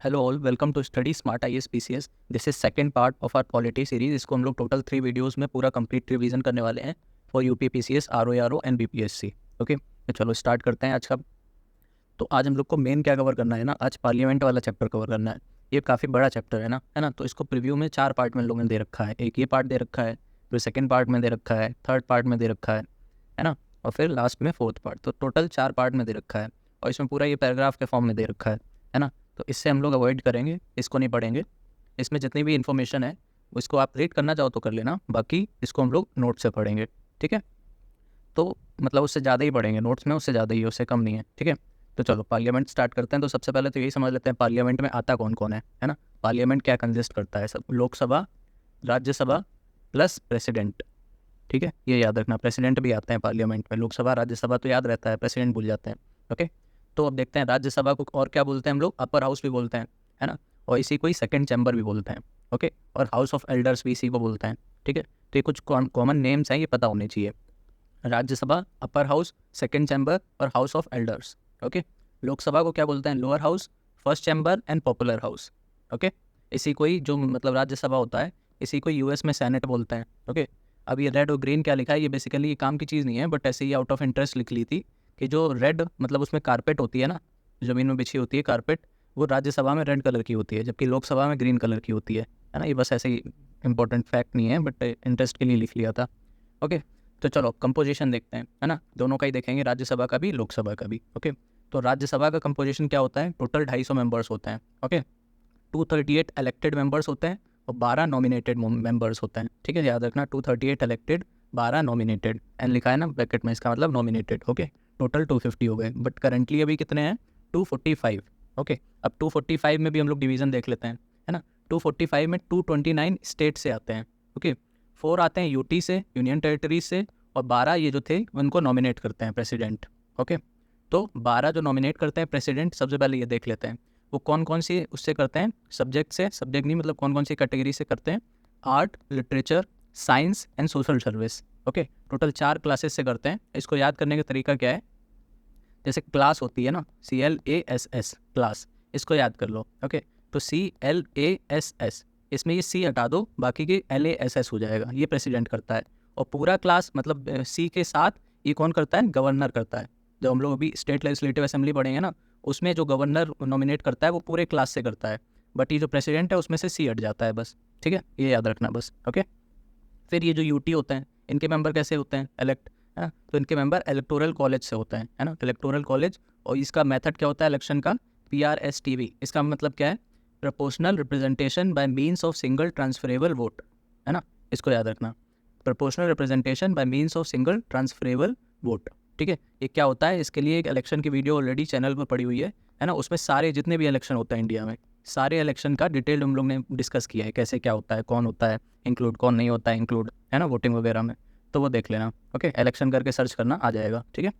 Hello all, welcome to study smart IAS PCS। This is second part of our polity series. इसको हम लोग total 3 videos में पूरा complete revision करने वाले हैं for UP PCS, RO and BPSC। Okay, तो चलो स्टार्ट करते हैं आज का। तो आज हम लोग को मेन क्या कवर करना है ना, आज पार्लियामेंट वाला चैप्टर कवर करना है। ये काफ़ी बड़ा चैप्टर है ना। तो इसको प्रीव्यू में 4 पार्ट में लोगों ने दे रखा है। एक ये पार्ट दे रखा है, फिर सेकेंड पार्ट में दे रखा है, थर्ड पार्ट में दे रखा है ना, और फिर लास्ट में फोर्थ पार्ट। तो टोटल 4 पार्ट में दे रखा है और इसमें पूरा ये पैराग्राफ के फॉर्म में दे रखा है ना। तो इससे हम लोग अवॉइड करेंगे, इसको नहीं पढ़ेंगे। इसमें जितनी भी इन्फॉर्मेशन है उसको आप रीड करना चाहो तो कर लेना, बाकी इसको हम लोग नोट से पढ़ेंगे, ठीक है। तो मतलब उससे ज़्यादा ही पढ़ेंगे, नोट्स में उससे ज़्यादा ही है, उससे कम नहीं है, ठीक है। तो चलो पार्लियामेंट स्टार्ट करते हैं। तो सबसे पहले तो यही समझ लेते हैं पार्लियामेंट में आता कौन कौन है ना। पार्लियामेंट क्या कंसिस्ट करता है, सब लोकसभा, राज्यसभा प्लस प्रेसिडेंट, ठीक है। ये याद रखना, प्रेसिडेंट भी आते हैं पार्लियामेंट में। लोकसभा राज्यसभा तो याद रहता है, प्रेसिडेंट भूल जाते हैं। ओके, तो अब देखते हैं राज्यसभा को और क्या बोलते हैं हम लोग। अपर हाउस भी बोलते हैं, है ना, और इसी को ही सेकंड चैम्बर भी बोलते हैं। ओके, और हाउस ऑफ एल्डर्स भी इसी को बोलते हैं, ठीक है। तो ये कुछ कॉमन नेम्स हैं, ये पता होने चाहिए। Rajya Sabha, upper house, second chamber और house of elders. Okay, Lok Sabha को क्या बोलते हैं, lower house, first chamber and popular house. Okay, इसी को ही जो मतलब राज्यसभा होता है, इसी को यूएस में सेनेट बोलते हैं। ओके, अब ये रेड और ग्रीन क्या लिखा है, ये बेसिकली ये काम की चीज़ नहीं है, बट ऐसे ही आउट ऑफ इंटरेस्ट लिख ली थी कि जो रेड मतलब उसमें कारपेट होती है ना, ज़मीन में बिछी होती है कारपेट, वो राज्यसभा में रेड कलर की होती है, जबकि लोकसभा में ग्रीन कलर की होती है ना। ये बस ऐसे ही इंपॉर्टेंट फैक्ट नहीं है, बट इंटरेस्ट के लिए लिख लिया था। ओके, तो चलो कंपोजिशन देखते हैं, है ना। दोनों का ही देखेंगे, राज्यसभा का भी, लोकसभा का भी। ओके, तो राज्यसभा का कंपोजिशन क्या होता है, टोटल 250 मेंबर्स होते हैं। ओके, 238 इलेक्टेड मेंबर्स होते हैं और 12 नॉमिनेटेड मेंबर्स होते हैं, ठीक है। याद रखना, 238 इलेक्टेड, 12 नॉमिनेटेड, एंड लिखा है ना ब्रैकेट में, इसका मतलब नॉमिनेटेड। ओके, टोटल 250 हो गए, बट करंटली अभी कितने हैं, 245। ओके, अब 245 में भी हम लोग डिवीज़न देख लेते हैं, है ना। 245 में 229 स्टेट से आते हैं। ओके, 4 आते हैं यूटी से, यूनियन टेरिटरीज से, और 12 ये जो थे उनको नॉमिनेट करते हैं प्रेसिडेंट। ओके, तो 12 जो नॉमिनेट करते हैं प्रेसिडेंट, सबसे पहले ये देख लेते हैं वो कौन कौन सी उससे करते हैं, सब्जेक्ट से, सब्जेक्ट नहीं मतलब कौन कौन सी कैटेगरी से करते हैं, art, literature, science and social service. Okay, total 4 classes से करते हैं। इसको याद करने का तरीका क्या है, जैसे क्लास होती है ना, CLASS क्लास, इसको याद कर लो। ओके, तो CLASS, इसमें ये C हटा दो, बाकी के LASS हो जाएगा, ये प्रेसिडेंट करता है। और पूरा क्लास मतलब C के साथ ये कौन करता है, गवर्नर करता है। जब हम लोग अभी स्टेट लेजिस्लेटिव असेंबली पढ़ेंगे ना, उसमें जो गवर्नर नॉमिनेट करता है वो पूरे क्लास से करता है, बट ये जो प्रेसिडेंट है उसमें से C हट जाता है बस, ठीक है, ये याद रखना बस। ओके, फिर ये जो यूटी होते हैं, इनके मेंबर कैसे होते हैं, इलेक्ट, है ना। तो इनके मेंबर इलेक्टोरल कॉलेज से होते हैं, है ना, इलेक्टोरल कॉलेज। और इसका मेथड क्या होता है इलेक्शन का, PRSTV। इसका मतलब क्या है, proportional representation bye means of single transferable vote, है ना। इसको याद रखना, proportional representation bye means of single transferable vote, ठीक है। ये क्या होता है, इसके लिए एक इलेक्शन की वीडियो ऑलरेडी चैनल पर पड़ी हुई है ना। उसमें सारे जितने भी इलेक्शन होता है इंडिया में, सारे इलेक्शन का डिटेल हम लोग ने डिस्कस किया है, कैसे क्या होता है, कौन होता है इंक्लूड, कौन नहीं होता है इंक्लूड, है ना, वोटिंग वगैरह में। तो वो देख लेना। ओके, इलेक्शन करके सर्च करना, आ जाएगा, ठीक है।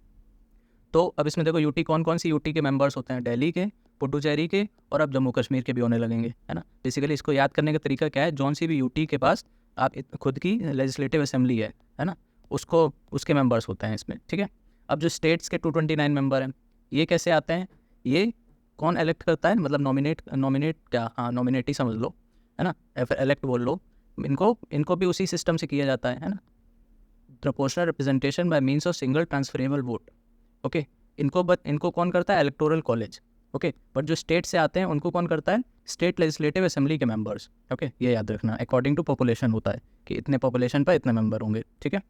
तो अब इसमें देखो यूटी कौन कौन सी यूटी के मेंबर्स होते हैं, दिल्ली के, पुडुचेरी के, और अब जम्मू कश्मीर के भी होने लगेंगे, है ना। बेसिकली इसको याद करने का तरीका क्या है, जौन सी भी यूटी के पास आप खुद की लेजिस्लेटिव असेंबली है ना, उसको उसके मेंबर्स होते हैं इसमें, ठीक है। अब जो स्टेट्स के 229 मेंबर हैं, ये कैसे आते हैं, ये कौन इलेक्ट करता है, मतलब नॉमिनेट क्या, हाँ नॉमिनेट ही समझ लो, है ना, या फिर इलेक्ट बोल लो। इनको भी उसी सिस्टम से किया जाता है ना, proportional representation bye means of single transferable vote. Okay, इनको कौन करता है, इलेक्टोरल कॉलेज। ओके, बट जो स्टेट से आते हैं उनको कौन करता है, स्टेट लेजिस्लेटिव असेंबली के मेंबर्स। ओके, ये याद रखना, अकॉर्डिंग टू पॉपुलेशन होता है कि इतने पॉपुलेशन पर इतने मेंबर होंगे, ठीक है।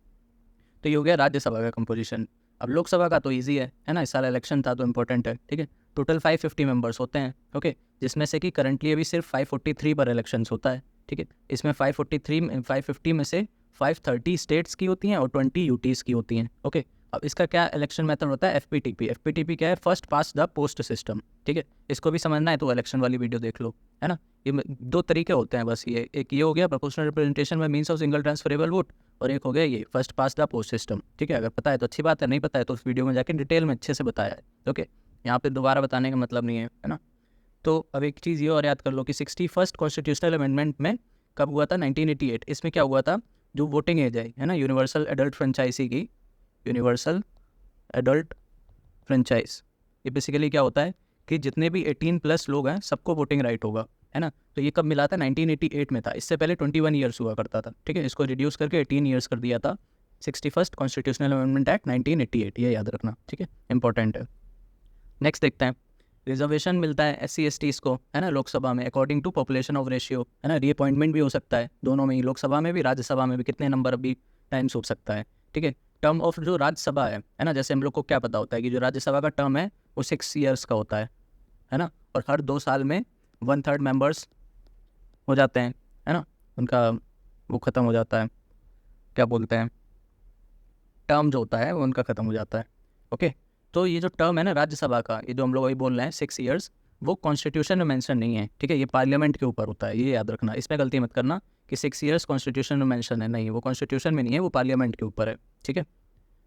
तो ये हो गया राज्यसभा का कंपोजिशन। अब लोकसभा का तो ईजी है ना, इस साल इलेक्शन था तो इंपॉर्टेंट है, ठीक है। टोटल 550 मेंबर्स होते हैं। ओके, जिसमें से कि करंटली अभी सिर्फ 543 पर इलेक्शंस होता है, ठीक है। इसमें 550 में से 530 स्टेट्स की होती हैं और 20 यूटीज़ की होती हैं। ओके, अब इसका क्या इलेक्शन मेथड होता है, FPTP क्या है, first pass the post system, ठीक है। इसको भी समझना है तो इलेक्शन वाली वीडियो देख लो, है ना। ये 2 तरीके होते हैं बस, ये एक ये हो गया proportional representation by means of single transferable vote, और एक हो गया ये first pass the post system, ठीक है। अगर पता है तो अच्छी बात है, नहीं पता है तो उस वीडियो में जाके डिटेल में अच्छे से बताया है। ओके, यहाँ पे दोबारा बताने का मतलब नहीं है ना। तो अब एक चीज़ ये और याद कर लो कि 61st कॉन्स्टिट्यूशनल अमेंडमेंट में कब हुआ था, 1988। इसमें क्या हुआ था, जो वोटिंग एज है ना, यूनिवर्सल एडल्ट फ्रेंचाइजी की, यूनिवर्सल एडल्ट फ्रेंचाइज, ये बेसिकली क्या होता है कि जितने भी 18+ लोग हैं सबको वोटिंग राइट होगा, है ना। तो ये कब मिला था? 1988 में था। इससे पहले 21 ईयर्स हुआ करता था, ठीक है। इसको रिड्यूस करके 18 ईयर्स कर दिया था 61st कॉन्स्टिट्यूशनल अमेंडमेंट एक्ट 1988, ये याद रखना, ठीक है, इंपॉर्टेंट है। नेक्स्ट देखते हैं, रिजर्वेशन मिलता है SC/STs को, है ना, लोकसभा में according to population of ratio, है ना। रीअपॉइंटमेंट भी हो सकता है दोनों में ही, लोकसभा में भी राज्यसभा में भी, कितने नंबर अभी टाइम्स हो सकता है, ठीक है। टर्म ऑफ जो राज्यसभा है ना, जैसे हम लोग को क्या पता होता है कि जो राज्यसभा का टर्म है वो 6 ईयर्स का होता है ना, और हर 2 साल में 1/3 मेंबर्स हो जाते हैं, है ना, उनका वो ख़त्म हो जाता है, क्या बोलते हैं, टर्म जो होता है वो उनका ख़त्म हो जाता है, ओके। तो ये जो टर्म है ना राज्यसभा का, ये जो हम लोग अभी बोल रहे हैं 6 ईयर्स, वो कॉन्स्टिट्यूशन में मेंशन नहीं है, ठीक है। ये पार्लियामेंट के ऊपर होता है, ये याद रखना, इसमें गलती मत करना कि 6 ईयर्स कॉन्स्टिट्यूशन में मेंशन है, नहीं, वो कॉन्स्टिट्यूशन में नहीं है, वो पार्लियामेंट के ऊपर है, ठीक है।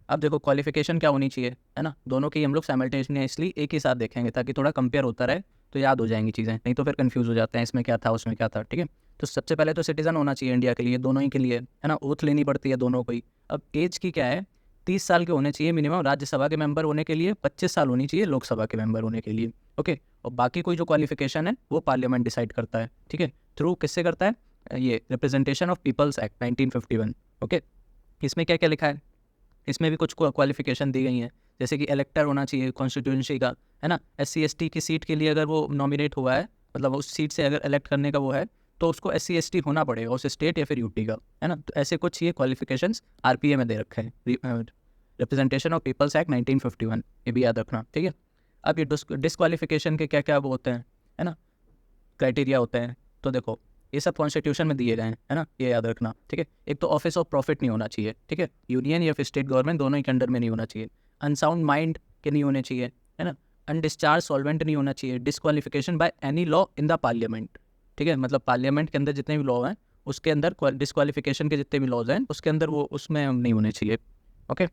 अब देखो क्वालिफिकेशन क्या होनी चाहिए, है ना, दोनों की हम लोग साइमल्टेनियसली एक ही साथ देखेंगे ताकि थोड़ा कंपेयर होता रहे, तो याद हो जाएंगी चीज़ें, नहीं तो फिर कंफ्यूज हो जाते हैं इसमें क्या था उसमें क्या था, ठीक है। तो सबसे पहले तो सिटीजन होना चाहिए इंडिया के लिए, दोनों ही के लिए, है ना, ओथ लेनी पड़ती है दोनों को ही। अब एज की क्या है, 30 साल के होने चाहिए मिनिमम राज्यसभा के मेंबर होने के लिए, 25 साल होनी चाहिए लोकसभा के मेंबर होने के लिए, ओके। और बाकी कोई जो क्वालिफिकेशन है वो पार्लियामेंट डिसाइड करता है, ठीक है। थ्रू किससे करता है? ये representation of people's act 1951, okay. इसमें क्या क्या लिखा है? इसमें भी कुछ क्वालिफिकेशन दी गई हैं, जैसे कि इलेक्टर होना चाहिए कॉन्स्टिट्यूंसी का, है ना। SC/ST की सीट के लिए अगर वो नॉमिनेट हुआ है, मतलब उस सीट से अगर इलेक्ट करने का वो है, तो उसको SC/ST होना पड़ेगा उस स्टेट या फिर यूटी का, है ना। तो ऐसे कुछ ये क्वालिफिकेशंस RPA में दे रखे हैं, रिप्रेजेंटेशन ऑफ पीपल्स एक्ट 1951, ये भी याद रखना, ठीक है। अब ये डिस्क्वालिफिकेशन के क्या क्या वो होते हैं, है ना, क्राइटेरिया होते हैं, तो देखो ये सब कॉन्स्टिट्यूशन में दिए गए हैं, है ना, ये याद रखना, ठीक है। एक तो ऑफिस ऑफ प्रॉफिट नहीं होना चाहिए, ठीक है, यूनियन या फिर स्टेट गवर्नमेंट दोनों ही के अंडर में नहीं होना चाहिए। अनसाउंड माइंड के नहीं होने चाहिए, है ना। अनडिस्चार्ज सॉल्वेंट नहीं होना चाहिए। Disqualification by any law in the parliament, ठीक है, मतलब पार्लियामेंट के अंदर जितने भी लॉ हैं उसके अंदर डिस्क्वालिफिकेशन के जितने भी लॉज हैं उसके अंदर वो उसमें नहीं होने चाहिए, ओके।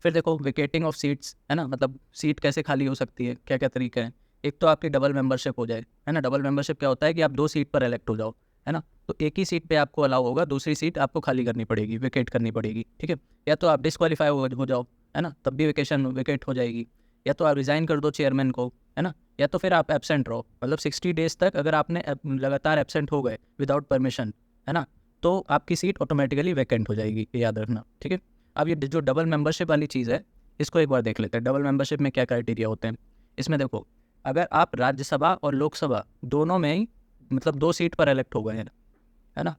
फिर देखो विकेटिंग ऑफ सीट्स, है ना, मतलब सीट कैसे खाली हो सकती है, क्या क्या तरीके हैं। एक तो आपकी डबल मेंबरशिप हो जाए, है ना। डबल मेंबरशिप क्या होता है कि आप 2 सीट पर इलेक्ट हो जाओ, है ना, तो एक ही सीट पे आपको अलाउ होगा, दूसरी सीट आपको खाली करनी पड़ेगी, विकेट करनी पड़ेगी, ठीक है। या तो आप डिस्क्वालीफाई हो जाओ, है ना, तब भी विकेट हो जाएगी। या तो आप रिज़ाइन कर दो चेयरमैन को, है ना, या तो फिर आप एब्सेंट रहो, मतलब 60 डेज तक अगर आपने लगातार एब्सेंट हो गए विदाउट परमिशन, है ना, तो आपकी सीट ऑटोमेटिकली वैकेंट हो जाएगी, ये याद रखना, ठीक है। अब ये जो डबल मेंबरशिप वाली चीज़ है इसको एक बार देख लेते हैं, डबल मेंबरशिप में क्या क्राइटेरिया होते हैं। इसमें देखो, अगर आप राज्यसभा और लोकसभा दोनों में ही मतलब 2 सीट पर इलेक्ट हो गए हैं, है ना,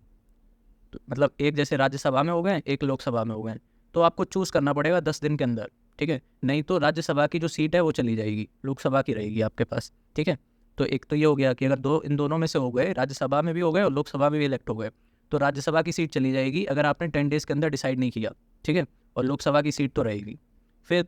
तो मतलब एक जैसे राज्यसभा में हो गए एक लोकसभा में हो गए, तो आपको चूज़ करना पड़ेगा 10 दिन के अंदर, ठीक है, नहीं तो राज्यसभा की जो सीट है वो चली जाएगी, लोकसभा की रहेगी आपके पास, ठीक है। तो एक तो ये हो गया कि अगर इन दोनों में से हो गए, राज्यसभा में भी हो गए और लोकसभा में भी इलेक्ट हो गए, तो राज्यसभा की सीट चली जाएगी अगर आपने 10 डेज़ के अंदर डिसाइड नहीं किया, ठीक है, और लोकसभा की सीट तो रहेगी। फिर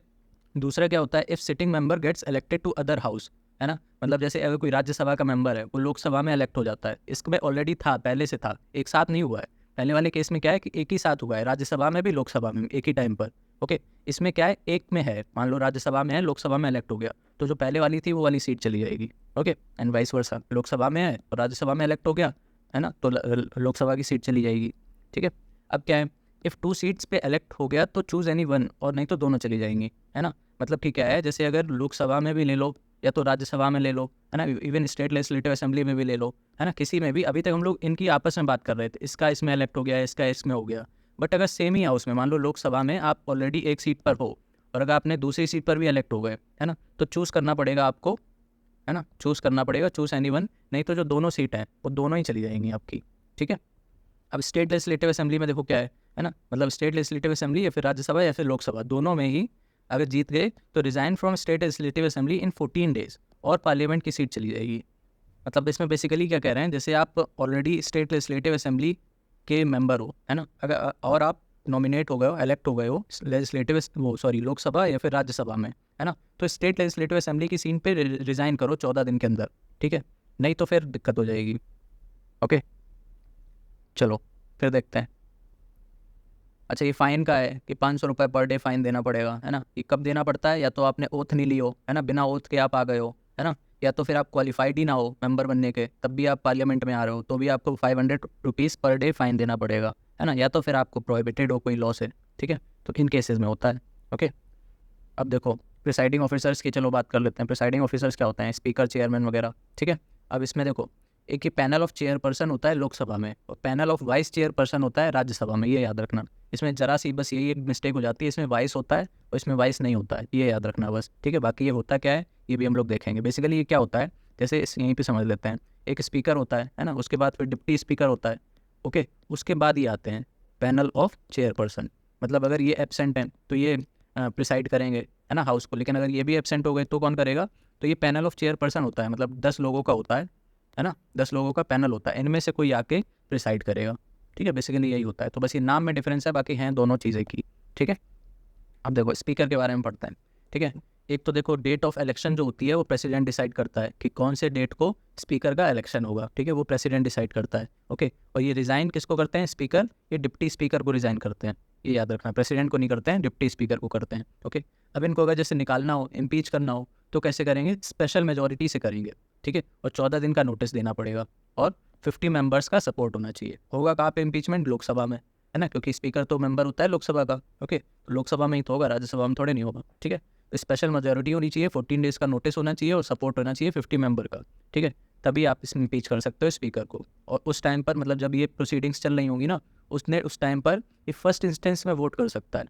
दूसरा क्या होता है, if sitting member gets elected to other house, है ना, मतलब जैसे अगर कोई राज्यसभा का मेंबर है वो लोकसभा में इलेक्ट हो जाता है, इसमें ऑलरेडी था, पहले से था, एक साथ नहीं हुआ है। पहले वाले केस में क्या है कि एक ही साथ हुआ है, राज्यसभा में भी लोकसभा में एक ही टाइम पर, ओके। इसमें क्या है, एक में है, मान लो राज्यसभा में है लोकसभा में इलेक्ट हो गया, तो जो पहले वाली थी वो वाली सीट चली जाएगी, okay, and vice versa, Lok Sabha में है और राज्यसभा में इलेक्ट हो गया, है ना, तो लोकसभा की सीट चली जाएगी, ठीक है। अब क्या है, इफ़ 2 सीट्स पे इलेक्ट हो गया तो चूज़ एनी वन, और नहीं तो दोनों चली जाएंगी, है ना। मतलब कि क्या है, जैसे अगर लोकसभा में भी ले लो या तो राज्यसभा में ले लो, है ना, इवन स्टेट लेजिस्लेटिव असेंबली में भी ले लो, है ना, किसी में भी। अभी तक हम लोग इनकी आपस में बात कर रहे थे, इसका इसमें इलेक्ट हो गया, इसका इसमें हो गया, बट अगर सेम ही हाउस में, मान लो लोकसभा में आप ऑलरेडी एक सीट पर हो और अगर आपने दूसरी सीट पर भी इलेक्ट हो गए, है ना, तो चूज़ करना पड़ेगा आपको, है ना, चूज़ करना पड़ेगा, चूज़ एनी वन, नहीं तो जो दोनों सीट हैं वो दोनों ही चली जाएंगी आपकी, ठीक है। अब स्टेट लेजिस्लेटिव असेंबली में देखो क्या है ना, मतलब स्टेट लेजिस्लेटिव असेंबली या फिर राज्यसभा या फिर लोकसभा, दोनों में ही अगर जीत गए तो resign from state legislative assembly in 14 days और पार्लियामेंट की सीट चली जाएगी। मतलब इसमें बेसिकली क्या कह रहे हैं, जैसे आप ऑलरेडी स्टेट लेजिस्लेटिव असेंबली के मेंबर हो, है ना, अगर और आप नॉमिनेट हो गए हो, इलेक्ट हो गए हो लोकसभा या फिर राज्यसभा में, है ना, तो स्टेट लेजिस्लेटिव असेंबली की सीट पे रिज़ाइन करो 14 दिन के अंदर, ठीक है, नहीं तो फिर दिक्कत हो जाएगी, ओके। चलो फिर देखते हैं। अच्छा, ये फ़ाइन का है कि 500 रुपये पर डे फ़ाइन देना पड़ेगा, है ना। ये कब देना पड़ता है, या तो आपने ओथ नहीं ली हो, है ना, बिना ओथ के आप आ गए हो, है ना, या तो फिर आप क्वालिफाइड ही ना हो मेंबर बनने के, तब भी आप पार्लियामेंट में आ रहे हो, तो भी आपको 500 रुपीज़ पर डे फ़ाइन देना पड़ेगा, है ना, या तो फिर आपको प्रोहिबिटेड हो कोई लॉ से, ठीक है, तो इन केसेस में होता है, ओके। अब देखो प्रिसाइडिंग ऑफिसर्स की चलो बात कर लेते हैं। प्रिसाइडिंग ऑफिसर्स क्या होते हैं? स्पीकर, चेयरमैन वगैरह, ठीक है। अब इसमें देखो, एक ही पैनल ऑफ चेयरपर्सन होता है लोकसभा में और पैनल ऑफ वाइस चेयरपर्सन होता है राज्यसभा में, ये याद रखना। इसमें जरा सी बस यही एक मिस्टेक हो जाती है, इसमें वाइस होता है और इसमें वाइस नहीं होता है, ये याद रखना बस, ठीक है। बाकी ये होता क्या है ये भी हम लोग देखेंगे। बेसिकली ये क्या होता है, जैसे यहीं पे समझ लेते हैं। एक स्पीकर होता है ना, उसके बाद फिर डिप्टी स्पीकर होता है, ओके। उसके बाद ये आते हैं पैनल ऑफ चेयरपर्सन। मतलब अगर ये एब्सेंट हैं तो ये प्रिसाइड करेंगे, है ना, हाउस को। लेकिन अगर ये भी एब्सेंट हो गए तो कौन करेगा? तो ये पैनल ऑफ चेयरपर्सन होता है, मतलब 10 लोगों का होता है ना, 10 लोगों का पैनल होता है, इनमें से कोई आके प्रिसाइड करेगा, ठीक है। बेसिकली यही होता है। तो बस ये नाम में डिफरेंस है, बाकी हैं दोनों चीज़ें की, ठीक है। अब देखो स्पीकर के बारे में पढ़ते हैं, ठीक है। एक तो देखो डेट ऑफ इलेक्शन जो होती है वो प्रेसिडेंट डिसाइड करता है कि कौन से डेट को स्पीकर का इलेक्शन होगा, ठीक है, वो प्रेसिडेंट डिसाइड करता है, ओके। और ये रिज़ाइन किसको करते हैं? स्पीकर, ये डिप्टी स्पीकर को रिज़ाइन करते हैं, ये याद रखना। प्रेसिडेंट को नहीं करते हैं, डिप्टी स्पीकर को करते हैं, ओके। अब इनको अगर जैसे निकालना हो, इम्पीच करना हो, तो कैसे करेंगे? स्पेशल मेजोरिटी से करेंगे, ठीक है। और 14 दिन का नोटिस देना पड़ेगा और 50 मेंबर्स का सपोर्ट होना चाहिए। होगा कहाँ पे इम्पीचमेंट? लोकसभा में, है ना, क्योंकि स्पीकर तो मेंबर होता है लोकसभा का, ओके। तो लोकसभा में ही तो होगा, राज्यसभा में थोड़े नहीं होगा, ठीक है। तो स्पेशल मेजोरिटी होनी चाहिए, 14 डेज का नोटिस होना चाहिए और सपोर्ट होना चाहिए 50 मेंबर का, ठीक है। तभी आप इसमें इम्पीच कर सकते हो स्पीकर को। और उस टाइम पर मतलब जब ये प्रोसीडिंग्स चल रही होंगी ना, उसने उस टाइम पर ये फर्स्ट इंस्टेंस में वोट कर सकता है,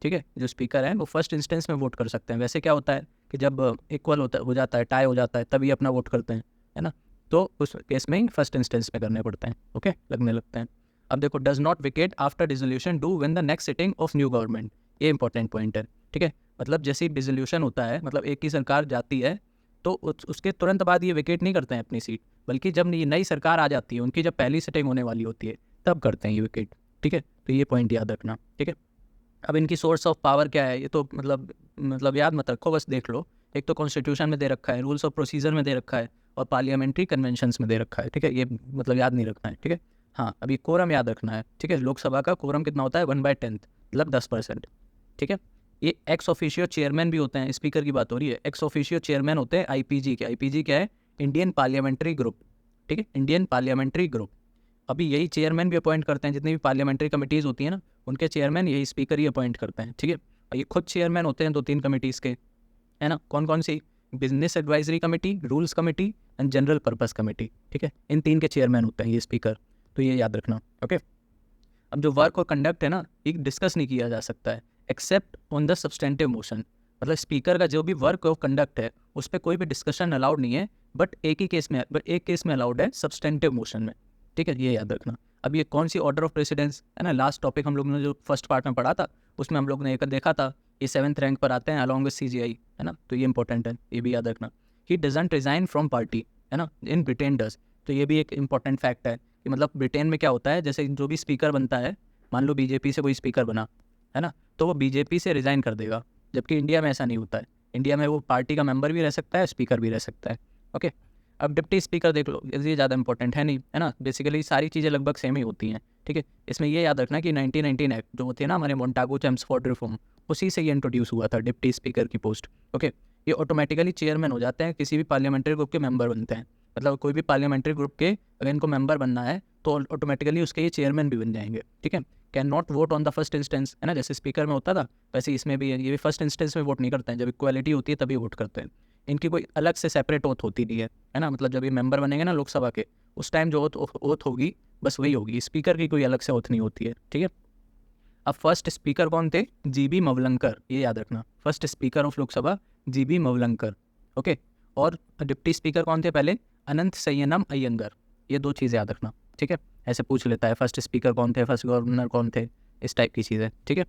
ठीक है। जो स्पीकर है वो फर्स्ट इंस्टेंस में वोट कर सकते हैं। वैसे क्या होता है कि जब इक्वल होता हो जाता है, टाई हो जाता है, तभी अपना वोट करते हैं, है ना। तो उस केस में ही फर्स्ट इंस्टेंस में करने पड़ते हैं, ओके, लगने लगते हैं। अब देखो, does not wicket after dissolution do when the next sitting of new government, ये इंपॉर्टेंट पॉइंट है, ठीक है। मतलब जैसे ही डिसोल्यूशन होता है, मतलब एक ही सरकार जाती है, तो उसके तुरंत बाद ये विकेट नहीं करते हैं अपनी सीट, बल्कि जब ये नई सरकार आ जाती है, उनकी जब पहली सिटिंग होने वाली होती है, तब करते हैं ये विकेट, ठीक है। तो ये पॉइंट याद रखना, ठीक है। अब इनकी सोर्स ऑफ पावर क्या है, ये तो मतलब याद मत रखो, बस देख लो। एक तो कॉन्स्टिट्यूशन में दे रखा है, रूल्स ऑफ प्रोसीजर में दे रखा है और पार्लियामेंट्री कन्वेंशंस में दे रखा है, ठीक है। ये मतलब याद नहीं रखना है, ठीक है। हाँ, अभी कोरम याद रखना है, ठीक है। लोकसभा का कोरम कितना होता है? 1/10, मतलब 10%, ठीक है। ये एक्स ऑफिशियो चेयरमैन भी होते हैं, स्पीकर की बात हो रही है। एक्स ऑफिशियो चेयरमैन होते हैं आईपीजी के। आईपीजी क्या है? इंडियन पार्लियामेंट्री ग्रुप, ठीक है, इंडियन पार्लियामेंट्री ग्रुप। अभी यही चेयरमैन भी अपॉइंट करते हैं, जितनी भी पार्लियामेंट्री कमिटीज़ होती हैं ना, उनके चेयरमैन यही स्पीकर ही अपॉइंट करते हैं, ठीक है। और ये खुद चेयरमैन होते हैं 2-3 कमिटीज़ के, है ना। कौन कौन सी? Business advisory committee, rules committee and general purpose committee, ठीक है। इन 3 के चेयरमैन होते हैं ये स्पीकर, तो ये याद रखना, ओके। अब जो वर्क और कंडक्ट है ना, ये डिस्कस नहीं किया जा सकता है except on the substantive motion. मतलब स्पीकर का जो भी वर्क और कंडक्ट है उस पर कोई भी डिस्कशन अलाउड नहीं है, बट एक केस में अलाउड है, सब्सटेंटिव मोशन में, ठीक है, ये याद रखना। अब ये कौन सी ऑर्डर ऑफ प्रेसिडेंस है ना, लास्ट टॉपिक हम लोग ने जो फर्स्ट पार्ट में पढ़ा था उसमें हम लोग ने एक देखा था, ये 7th रैंक पर आते हैं अलॉन्ग विद सीजीआई, है ना। तो ये इंपॉर्टेंट है, ये भी याद रखना। He doesn't resign from party, है ना, इन ब्रिटेन डज। तो ये भी एक इंपॉर्टेंट फैक्ट है कि मतलब ब्रिटेन में क्या होता है, जैसे जो भी स्पीकर बनता है, मान लो बीजेपी से कोई स्पीकर बना, है ना, तो वो बीजेपी से रिज़ाइन कर देगा, जबकि इंडिया में ऐसा नहीं होता है। इंडिया में वो पार्टी का मेंबर भी रह सकता है, स्पीकर भी रह सकता है, ओके। अब डिप्टी स्पीकर देख लो, ये ज़्यादा इंपॉर्टेंट है नहीं, है ना। बेसिकली सारी चीज़ें लगभग सेम ही होती हैं, ठीक है। इसमें ये याद रखना कि 1919 एक्ट जो होती है ना हमारे मोंटागो चेम्सफोर्ड रिफॉर्म, उसी से ये इंट्रोड्यूस हुआ था डिप्टी स्पीकर की पोस्ट, ओके। ये ऑटोमेटिकली चेयरमैन हो जाते हैं, किसी भी पार्लियामेंट्री ग्रुप के मेंबर बनते हैं। मतलब कोई भी पार्लियामेंट्री ग्रुप के अगर इनको मेंबर बनना है तो ऑटोमेटिकली उसके ये चेयरमैन भी बन जाएंगे, ठीक है। Can not vote on the first instance, है ना, जैसे स्पीकर में होता था वैसे इसमें भी है, ये भी फर्स्ट इंस्टेंस में वोट नहीं करते हैं, जब इक्वालिटी होती है तभी वोट करते हैं। इनकी कोई अलग से सेपरेट ओथ होती नहीं है ना। मतलब जब ये मेंबर बनेंगे ना लोकसभा के, उस टाइम जो ओथ होगी बस वही होगी, स्पीकर की कोई अलग से ओथ नहीं होती है, ठीक है। अब फर्स्ट स्पीकर कौन थे? जीबी मवलंकर, ये याद रखना। First speaker of Lok Sabha GB Mavalankar, okay. और डिप्टी स्पीकर कौन थे पहले? अनंत सय्यनम अय्यंगर। ये 2 चीज़ें याद रखना, ठीक है। ऐसे पूछ लेता है फर्स्ट स्पीकर कौन थे, फर्स्ट गवर्नर कौन थे, इस टाइप की चीज़ें, ठीक है।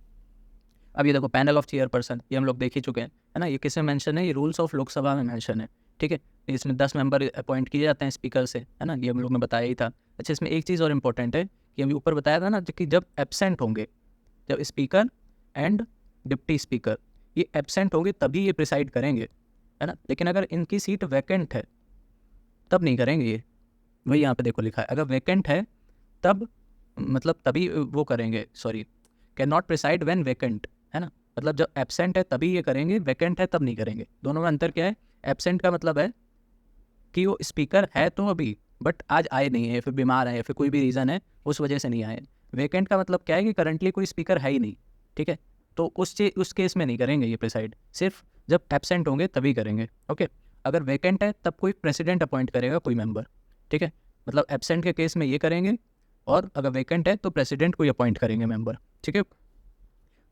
अब ये देखो पैनल ऑफ चेयरपर्सन, ये हम लोग देख ही चुके हैं, है ना। ये किस में मेंशन है? ये रूल्स ऑफ लोकसभा में मेंशन है, ठीक है। इसमें 10 मेंबर अपॉइंट किए जाते हैं स्पीकर से, है ना, ये हम लोग ने बताया ही था। अच्छा, इसमें एक चीज़ और इंपॉर्टेंट है कि अभी ऊपर बताया था ना कि जब एब्सेंट होंगे, जब स्पीकर एंड डिप्टी स्पीकर ये एब्सेंट होंगे तभी ये प्रिसाइड करेंगे, है ना। लेकिन अगर इनकी सीट वैकेंट है तब नहीं करेंगे ये, वही यहाँ पे देखो लिखा है, अगर वैकेंट है तब मतलब तभी वो करेंगे, sorry, can not preside when vacant, है ना। मतलब जब एब्सेंट है तभी ये करेंगे, वैकेंट है तब नहीं करेंगे। दोनों में अंतर क्या है? एब्सेंट का मतलब है कि वो स्पीकर है तो अभी, बट आज आए नहीं है, फिर बीमार है, फिर कोई भी रीज़न है उस वजह से नहीं आए। वैकेंट का मतलब क्या है कि करंटली कोई स्पीकर है ही नहीं, ठीक है। तो उस केस में नहीं करेंगे ये प्रिसाइड, सिर्फ जब एब्सेंट होंगे तभी करेंगे। ओके, अगर वैकेंट है तब कोई प्रेसिडेंट अपॉइंट करेगा कोई मेंबर, ठीक है। मतलब एब्सेंट के केस में ये करेंगे, और अगर वैकेंट है तो प्रेसिडेंट को अपॉइंट करेंगे मेंबर, ठीक है।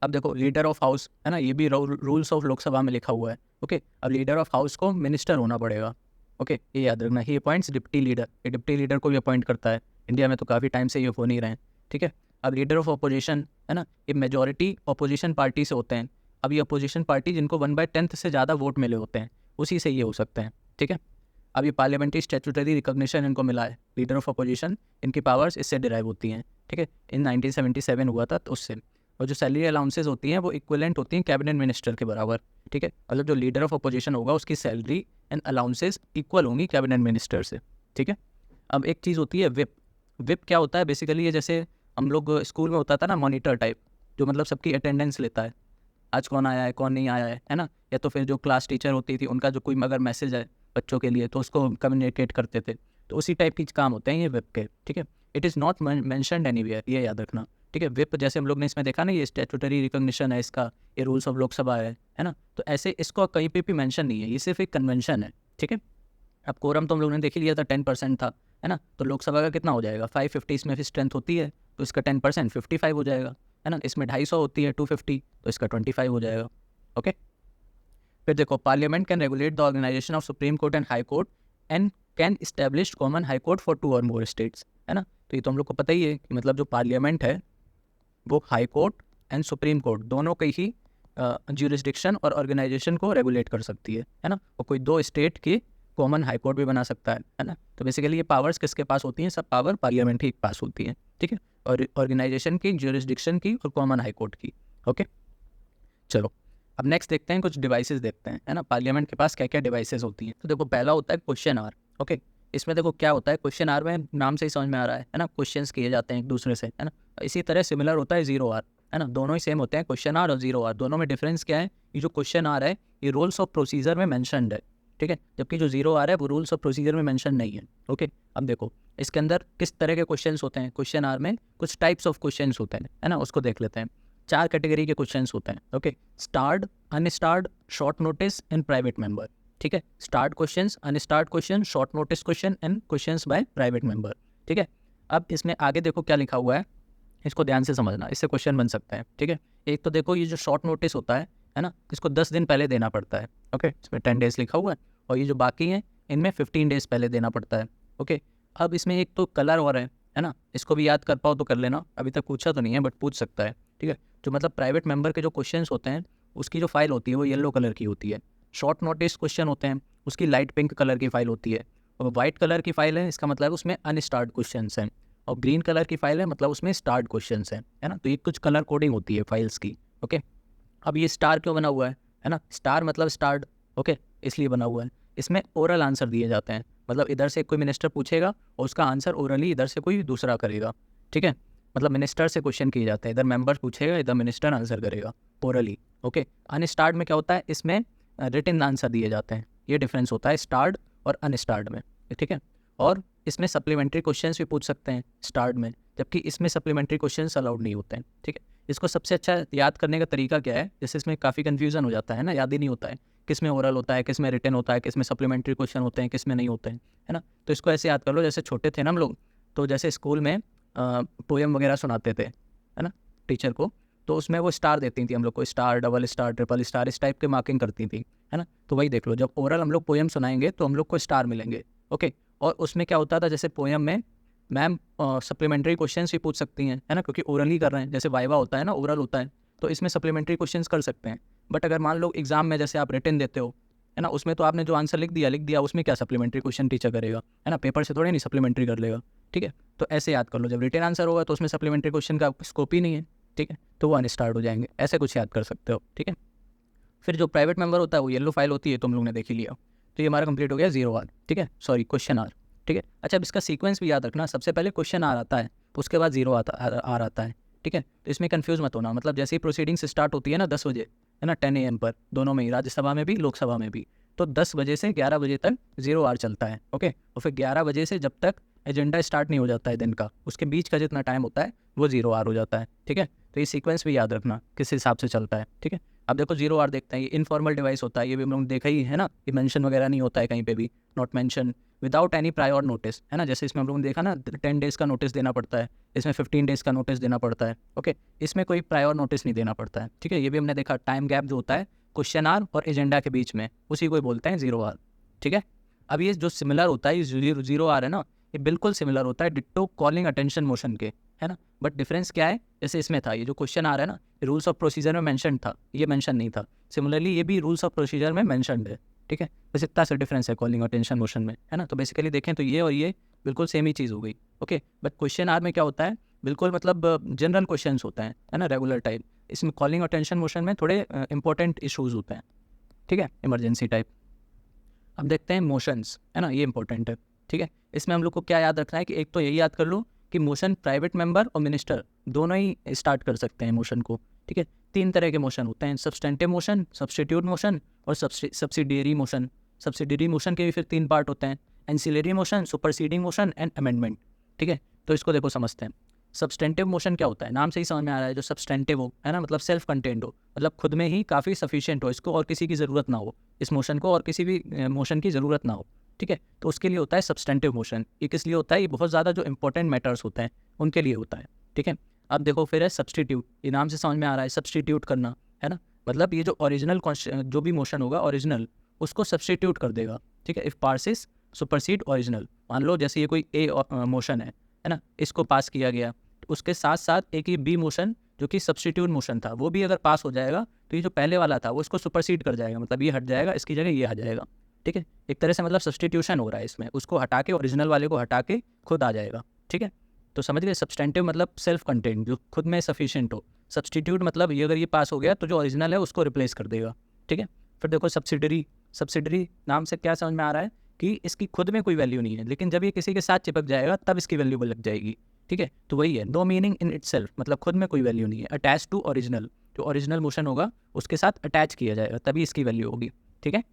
अब देखो लीडर ऑफ हाउस है ना, ये भी रूल्स ऑफ लोकसभा में लिखा हुआ है। ओके, अब लीडर ऑफ हाउस को मिनिस्टर होना पड़ेगा। ओके, ये याद रखना। ही अपॉइंट्स डिप्टी लीडर, ये डिप्टी लीडर को भी अपॉइंट करता है। इंडिया में तो काफ़ी टाइम से ये हो नहीं रहे हैं, ठीक है। अब लीडर ऑफ अपोजिशन है ना, ये मेजॉरिटी अपोजिशन पार्टी से होते हैं। अब ये अपोजिशन पार्टी जिनको 1/10 से ज़्यादा वोट मिले होते हैं, उसी से ये हो सकते हैं, ठीक है। अब ये पार्लियामेंट्री स्टैट्यूटरी रिकॉग्निशन इनको मिला है, लीडर ऑफ अपोजिशन, इनकी पावर्स इससे डिराइव होती हैं, ठीक है। इन 1977 हुआ था तो उससे। और जो सैलरी अलाउंसेस होती हैं वो इक्विवेलेंट होती हैं कैबिनेट मिनिस्टर के बराबर, ठीक है। मतलब जो लीडर ऑफ अपोजिशन होगा उसकी सैलरी एंड अलाउंसेस इक्वल होंगी कैबिनेट मिनिस्टर से, ठीक है। अब एक चीज़ होती है विप। विप क्या होता है बेसिकली, ये जैसे हम लोग स्कूल में होता था ना मॉनिटर टाइप, जो मतलब सबकी अटेंडेंस लेता है, आज कौन आया है कौन नहीं आया है ना। या तो फिर जो क्लास टीचर होती थी उनका जो कोई अगर मैसेज है बच्चों के लिए तो उसको कम्युनिकेट करते थे, तो उसी टाइप की काम होते हैं ये विप के, ठीक है। It is not mentioned anywhere, ये याद रखना, ठीक है। विप जैसे हम लोग ने इसमें देखा ना, ये स्टैट्यूटरी रिकॉग्निशन है इसका, ये रूल्स ऑफ लोकसभा है ना, तो ऐसे इसको कहीं पे भी मेंशन नहीं है, ये सिर्फ एक कन्वेंशन है, ठीक है। अब कोरम तो हम लोग ने देख लिया था 10% था, है ना। तो लोकसभा का कितना हो जाएगा 550, इसमें फिर स्ट्रेंथ होती है तो इसका 10% 55 हो जाएगा, है ना। इसमें 250 होती है 250, तो इसका 25 हो जाएगा। ओके, फिर देखो parliament can regulate the organisation of supreme court and high court and can establish common high court for 2 और मोर स्टेट्स, है ना। तो ये तो हम लोग को पता ही है कि मतलब जो पार्लियामेंट है वो high court and supreme court दोनों के ही ज्यूरिसडिक्शन और ऑर्गेनाइजेशन को रेगुलेट कर सकती है ना। और कोई 2 स्टेट की कॉमन हाई कोर्ट भी बना सकता है ना। तो बेसिकली ये पावर्स किसके पास होती हैं, सब पावर पार्लियामेंट ही के पास होती हैं, ठीक है। और ऑर्गेनाइजेशन की, ज्यूरिसडिक्शन की और कॉमन हाई कोर्ट की। ओके, चलो अब नेक्स्ट देखते हैं, कुछ डिवाइसेस देखते हैं, है ना। पार्लियामेंट के पास क्या क्या डिवाइसेस होती हैं। तो देखो पहला होता है क्वेश्चन आवर। ओके, इसमें देखो क्या होता है, क्वेश्चन आवर में नाम से ही समझ में आ रहा है ना, क्वेश्चंस किए जाते हैं एक दूसरे से, है ना। इसी तरह सिमिलर होता है जीरो आवर, है ना। दोनों ही सेम होते हैं, क्वेश्चन आवर और जीरो आवर। दोनों में डिफरेंस क्या है, ये जो क्वेश्चन आवर है ये रूल्स ऑफ प्रोसीजर में मैंशनड है, ठीक है। जबकि जो जीरो आवर है वो रूल्स ऑफ प्रोसीजर में मैंशन नहीं है। ओके, अब देखो इसके अंदर किस तरह के क्वेश्चन होते हैं। क्वेश्चन आवर में कुछ टाइप्स ऑफ क्वेश्चन होते हैं, है ना, उसको देख लेते हैं। 4 कैटेगरी के क्वेश्चंस होते हैं। Okay, starred, unstarred, short notice and private member, ठीक है। Starred questions, unstarred question, short notice question and questions by private member, ठीक है। अब इसमें आगे देखो क्या लिखा हुआ है, इसको ध्यान से समझना, इससे क्वेश्चन बन सकते हैं, ठीक है। एक तो देखो ये जो शॉर्ट नोटिस होता है ना, इसको 10 दिन पहले देना पड़ता है। ओके, इसमें 10 डेज लिखा हुआ है, और ये जो बाकी हैं इनमें 15 डेज पहले देना पड़ता है। ओके, अब इसमें एक तो कलर और है ना, इसको भी याद कर पाओ तो कर लेना, अभी तक पूछा तो नहीं है बट पूछ सकता है, ठीक है। जो मतलब प्राइवेट मेंबर के जो क्वेश्चंस होते हैं उसकी जो फाइल होती है वो येलो कलर की होती है। शॉर्ट नोटिस क्वेश्चन होते हैं उसकी लाइट पिंक कलर की फाइल होती है। और वाइट कलर की फाइल है, इसका मतलब उसमें अनस्टार्ड क्वेश्चंस हैं। और ग्रीन कलर की फाइल है, मतलब उसमें स्टार्ड क्वेश्चंस हैं, है ना। तो ये कुछ कलर कोडिंग होती है फाइल्स की। ओके, अब ये स्टार क्यों बना हुआ है ना, स्टार मतलब स्टार्ड, ओके, इसलिए बना हुआ है। इसमें ओरल आंसर दिए जाते हैं, मतलब इधर से कोई मिनिस्टर पूछेगा और उसका आंसर ओरली इधर से कोई दूसरा करेगा, ठीक है। मतलब मिनिस्टर से क्वेश्चन किए जाते हैं, इधर मेंबर पूछेगा इधर मिनिस्टर आंसर करेगा ओरली। ओके, अनस्टार्ड में क्या होता है, इसमें रिटन आंसर दिए जाते हैं। ये डिफरेंस होता है स्टार्ड और अनस्टार्ड में, ठीक है। और इसमें सप्लीमेंट्री क्वेश्चंस भी पूछ सकते हैं स्टार्ड में, जबकि इसमें सप्लीमेंट्री क्वेश्चंस अलाउड नहीं होते हैं, ठीक है। इसको सबसे अच्छा याद करने का तरीका क्या है, जैसे इसमें काफ़ी कन्फ्यूजन हो जाता है ना, याद ही नहीं होता है किस में ओरल होता है, किस में रिटन होता है, किस में सप्लीमेंट्री क्वेश्चन होते हैं, किस में नहीं होते हैं, है ना। तो इसको ऐसे याद कर लो, जैसे छोटे थे ना हम लोग, तो जैसे स्कूल में पोएम वगैरह सुनाते थे, है ना, टीचर को, तो उसमें वो स्टार देती थी हम लोग को, star, double star, triple star, इस टाइप के मार्किंग करती थी, है ना। तो वही देख लो, जब ओरल हम लोग पोएम सुनाएंगे तो हम लोग को स्टार मिलेंगे। ओके, और उसमें क्या होता था, जैसे पोएम में मैम सप्लीमेंट्री क्वेश्चंस भी पूछ सकती हैं, है ना, क्योंकि ओरल ही कर रहे हैं, जैसे वाइवा होता है ना ओरल होता है, तो इसमें सप्लीमेंट्री क्वेश्चंस कर सकते हैं। बट अगर मान लो एग्जाम में जैसे आप रिटन देते हो, है ना, उसमें तो आपने जो आंसर लिख दिया, उसमें क्या सप्लीमेंट्री क्वेश्चन टीचर करेगा, है ना, पेपर से थोड़े नहीं सप्लीमेंट्री कर लेगा, ठीक है। तो ऐसे याद कर लो, जब रिटन आंसर होगा तो उसमें सप्लीमेंट्री क्वेश्चन का स्कोप ही नहीं है, ठीक है, तो वो अनस्टार्ट हो जाएंगे, ऐसे कुछ याद कर सकते हो, ठीक है। फिर जो प्राइवेट मेंबर होता है वो येलो फाइल होती है, तो हम लोग ने देख ही लिया। तो ये हमारा कंप्लीट हो गया जीरो आर, ठीक है, सॉरी क्वेश्चन आर, ठीक है। अच्छा, अब इसका सीक्वेंस भी याद रखना, सबसे पहले क्वेश्चन आर आता है, उसके बाद जीरो आर आता है, ठीक है। तो इसमें कंफ्यूज मत होना, मतलब जैसे ही प्रोसीडिंग्स स्टार्ट होती है ना 10 बजे, है ना, 10 AM पर, दोनों में ही, राज्यसभा में भी लोकसभा में भी, तो 10 बजे से 11 बजे तक जीरो आर चलता है। ओके, और फिर 11 बजे से जब तक एजेंडा स्टार्ट नहीं हो जाता है दिन का, उसके बीच का जितना टाइम होता है वो जीरो आर हो जाता है, ठीक है। तो ये सीक्वेंस भी याद रखना किस हिसाब से चलता है, ठीक है। अब देखो 0R देखते हैं, ये इनफॉर्मल डिवाइस होता है, ये भी हम लोग देखा ही है ना, ये मेंशन वगैरह नहीं होता है कहीं पे भी, not mention, without any prior notice, है ना। जैसे इसमें हम लोगों ने देखा ना 10 डेज़ का नोटिस देना पड़ता है, इसमें 15 डेज़ का नोटिस देना पड़ता है, ओके। इसमें कोई प्रायर नोटिस नहीं देना पड़ता है, ठीक है। ये भी हमने देखा, टाइम गैप जो होता है क्वेश्चन आर और एजेंडा के बीच में, उसी को बोलते हैं 0R, ठीक है। अब ये जो सिमिलर होता है, ये 0R है ना, ये बिल्कुल सिमिलर होता है डिट्टो कॉलिंग अटेंशन मोशन के, है ना। बट डिफरेंस क्या है, जैसे इसमें था, ये जो क्वेश्चन आ रहा है ना, रूल्स ऑफ प्रोसीजर में मेंशन था, ये मेंशन नहीं था। सिमिलरली ये भी रूल्स ऑफ प्रोसीजर में मेंशनड है, ठीक है। बस इतना सा डिफरेंस है कॉलिंग अटेंशन मोशन में, है ना। तो बेसिकली देखें तो ये और ये बिल्कुल सेम ही चीज़ हो गई, ओके। बट क्वेश्चन आर में क्या होता है, बिल्कुल मतलब जनरल क्वेश्चन होते हैं, है ना, रेगुलर टाइप। इसमें कॉलिंग अटेंशन मोशन में थोड़े इंपॉर्टेंट इशूज़ होते हैं, ठीक है, इमरजेंसी टाइप। अब देखते हैं मोशंस, है ना, ये इंपॉर्टेंट है, ठीक है। इसमें हम लोग को क्या याद रखना है कि एक तो यही याद कर लो कि मोशन प्राइवेट मेंबर और मिनिस्टर दोनों ही स्टार्ट कर सकते हैं मोशन को, ठीक है। 3 तरह के मोशन होते हैं, सब्सटेंटिव मोशन, सब्स्टिट्यूट मोशन और सब्सिडियरी मोशन। सब्सिडियरी मोशन के भी फिर 3 पार्ट होते हैं, ancillary motion, superseding motion and amendment, ठीक है। तो इसको देखो समझते हैं। सब्सटेंटिव मोशन क्या होता है, नाम से ही समझ में आ रहा है, जो सब्सटेंटिव हो, है ना, मतलब सेल्फ कंटेंड हो, मतलब खुद में ही काफ़ी सफिशिएंट हो, इसको और किसी की ज़रूरत ना हो, इस मोशन को और किसी भी मोशन की ज़रूरत ना हो, ठीक है। तो उसके लिए होता है सब्सटेंटिव मोशन। ये किस लिए होता है, ये बहुत ज़्यादा जो इंपॉर्टेंट मैटर्स होते हैं उनके लिए होता है, ठीक है। अब देखो फिर है सब्सटीट्यूट, ये नाम से समझ में आ रहा है, सब्सटीट्यूट करना, है ना, मतलब ये जो ओरिजिनल जो भी मोशन होगा ओरिजिनल, उसको सब्सटीट्यूट कर देगा, ठीक है। इफ पासिस सुपरसीड ओरिजिनल, मान लो जैसे ये कोई ए मोशन है ना, इसको पास किया गया, तो उसके साथ साथ एक ये बी मोशन जो कि सब्सटीट्यूट मोशन था, वो भी अगर पास हो जाएगा तो ये जो पहले वाला था वो इसको सुपरसीड कर जाएगा, मतलब ये हट जाएगा, इसकी जगह ये आ जाएगा, ठीक है। एक तरह से मतलब सब्सटीट्यूशन हो रहा है इसमें, उसको हटा के ओरिजिनल वाले को हटा के खुद आ जाएगा, ठीक है। तो समझ गए, सब्सटेंटिव मतलब सेल्फ कंटेंट, जो खुद में सफिशिएंट हो। सब्सटीट्यूट मतलब ये अगर ये पास हो गया तो जो ओरिजिनल है उसको रिप्लेस कर देगा, ठीक है। फिर देखो सब्सिडरी, सब्सिडरी नाम से क्या समझ में आ रहा है कि इसकी खुद में कोई वैल्यू नहीं है, लेकिन जब ये किसी के साथ चिपक जाएगा तब इसकी वैल्यू लग जाएगी, ठीक है। तो वही है, नो मीनिंग इन इटसेल्फ, मतलब खुद में कोई वैल्यू नहीं है। अटैच टू ओरिजिनल, जो ओरिजिनल मोशन होगा उसके साथ अटैच किया जाएगा तभी इसकी वैल्यू होगी, ठीक है।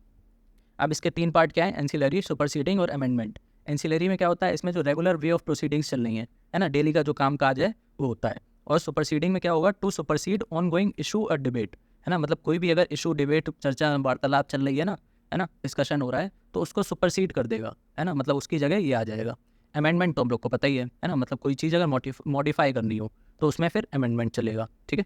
अब इसके 3 पार्ट क्या है, एंसिलरी, सुपरसीडिंग और अमेंडमेंट। एंसिलरी में क्या होता है, इसमें जो रेगुलर वे ऑफ प्रोसीडिंग्स चल रही हैं, है ना, डेली का जो काम काज है वो होता है। और सुपरसीडिंग में क्या होगा, to supersede ongoing issue और डिबेट, है ना, मतलब कोई भी अगर इशू, डिबेट, चर्चा, वार्तालाप चल रही है ना, डिस्कशन हो रहा है तो उसको सुपरसीड कर देगा, है ना, मतलब उसकी जगह ये आ जाएगा। अमेंडमेंट तो हम लोग को पता ही है ना, मतलब कोई चीज़ अगर मॉडिफाई करनी हो तो उसमें फिर अमेंडमेंट चलेगा, ठीक है।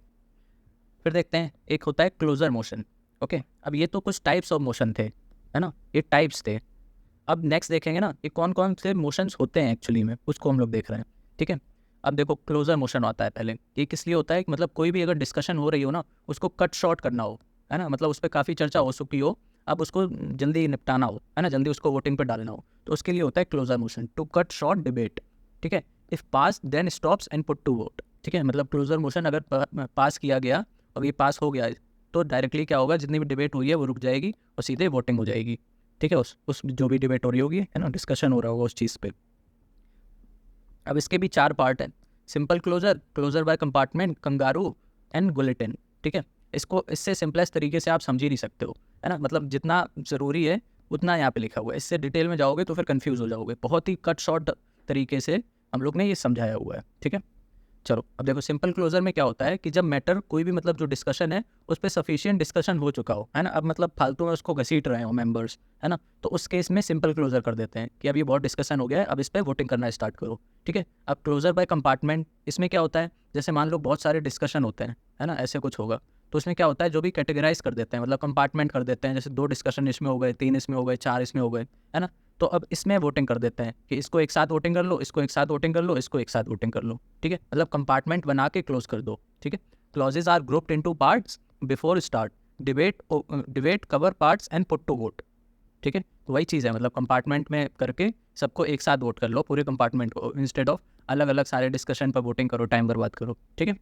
फिर देखते हैं, एक होता है क्लोजर मोशन, ओके। अब ये तो कुछ टाइप्स ऑफ मोशन थे, है ना, ये टाइप्स थे। अब नेक्स्ट देखेंगे ना, ये कौन कौन से मोशंस होते हैं एक्चुअली में, उसको हम लोग देख रहे हैं, ठीक है। अब देखो क्लोजर मोशन आता है पहले, ये किस लिए होता है कि मतलब कोई भी अगर डिस्कशन हो रही हो ना, उसको कट शॉर्ट करना हो, है ना, मतलब उस पर काफ़ी चर्चा हो चुकी हो, अब उसको जल्दी निपटाना हो, है ना, जल्दी उसको वोटिंग पर डालना हो, तो उसके लिए होता है closure motion, to cut short debate, ठीक है। If pass then stops and put to vote, ठीक है, मतलब क्लोजर मोशन अगर पास किया गया और ये पास हो गया तो डायरेक्टली क्या होगा, जितनी भी डिबेट हुई है वो रुक जाएगी और सीधे वोटिंग हो जाएगी, ठीक है। उस जो भी डिबेट हो रही होगी, है ना, डिस्कशन हो रहा होगा उस चीज़ पे। अब इसके भी 4 पार्ट हैं, simple closure, closure by compartment, kangaroo and guillotine, ठीक है। इसको इससे सिंपलेस्ट तरीके से आप समझ ही नहीं सकते हो, है ना, मतलब जितना ज़रूरी है उतना यहाँ पे लिखा हुआ है, इससे डिटेल में जाओगे तो फिर कंफ्यूज हो जाओगे। बहुत ही कट शॉर्ट तरीके से हम लोग ने ये समझाया हुआ है, ठीक है। चलो अब देखो, सिंपल क्लोजर में क्या होता है कि जब मैटर कोई भी मतलब जो डिस्कशन है उस पर सफिशिएंट डिस्कशन हो चुका हो, है ना, अब मतलब फालतू में उसको घसीट रहे हो मेंबर्स, है ना, तो उस केस में सिंपल क्लोजर कर देते हैं कि अब ये बहुत डिस्कशन हो गया है, अब इस पर वोटिंग करना स्टार्ट करो, ठीक है। अब क्लोजर बाय कंपार्टमेंट, इसमें क्या होता है, जैसे मान लो बहुत सारे डिस्कशन होते हैं, है ना, ऐसे कुछ होगा, तो उसमें क्या होता है, जो भी कैटेगराइज कर देते हैं, मतलब कंपार्टमेंट कर देते हैं, जैसे 2 डिस्कशन इसमें हो गए, 3 इसमें हो गए, 4 इसमें हो गए, है ना, तो अब इसमें वोटिंग कर देते हैं कि इसको एक साथ वोटिंग कर लो, इसको एक साथ वोटिंग कर लो, इसको एक साथ वोटिंग कर लो, ठीक है, मतलब कंपार्टमेंट बना के क्लोज कर दो, ठीक है। Clauses are grouped into parts before start, debate cover parts and put to vote, ठीक है। तो वही चीज़ है, मतलब कंपार्टमेंट में करके सबको एक साथ वोट कर लो, पूरे कंपार्टमेंट को, इंस्टेड ऑफ अलग अलग सारे डिस्कशन पर वोटिंग करो, टाइम बर्बाद करो, ठीक है।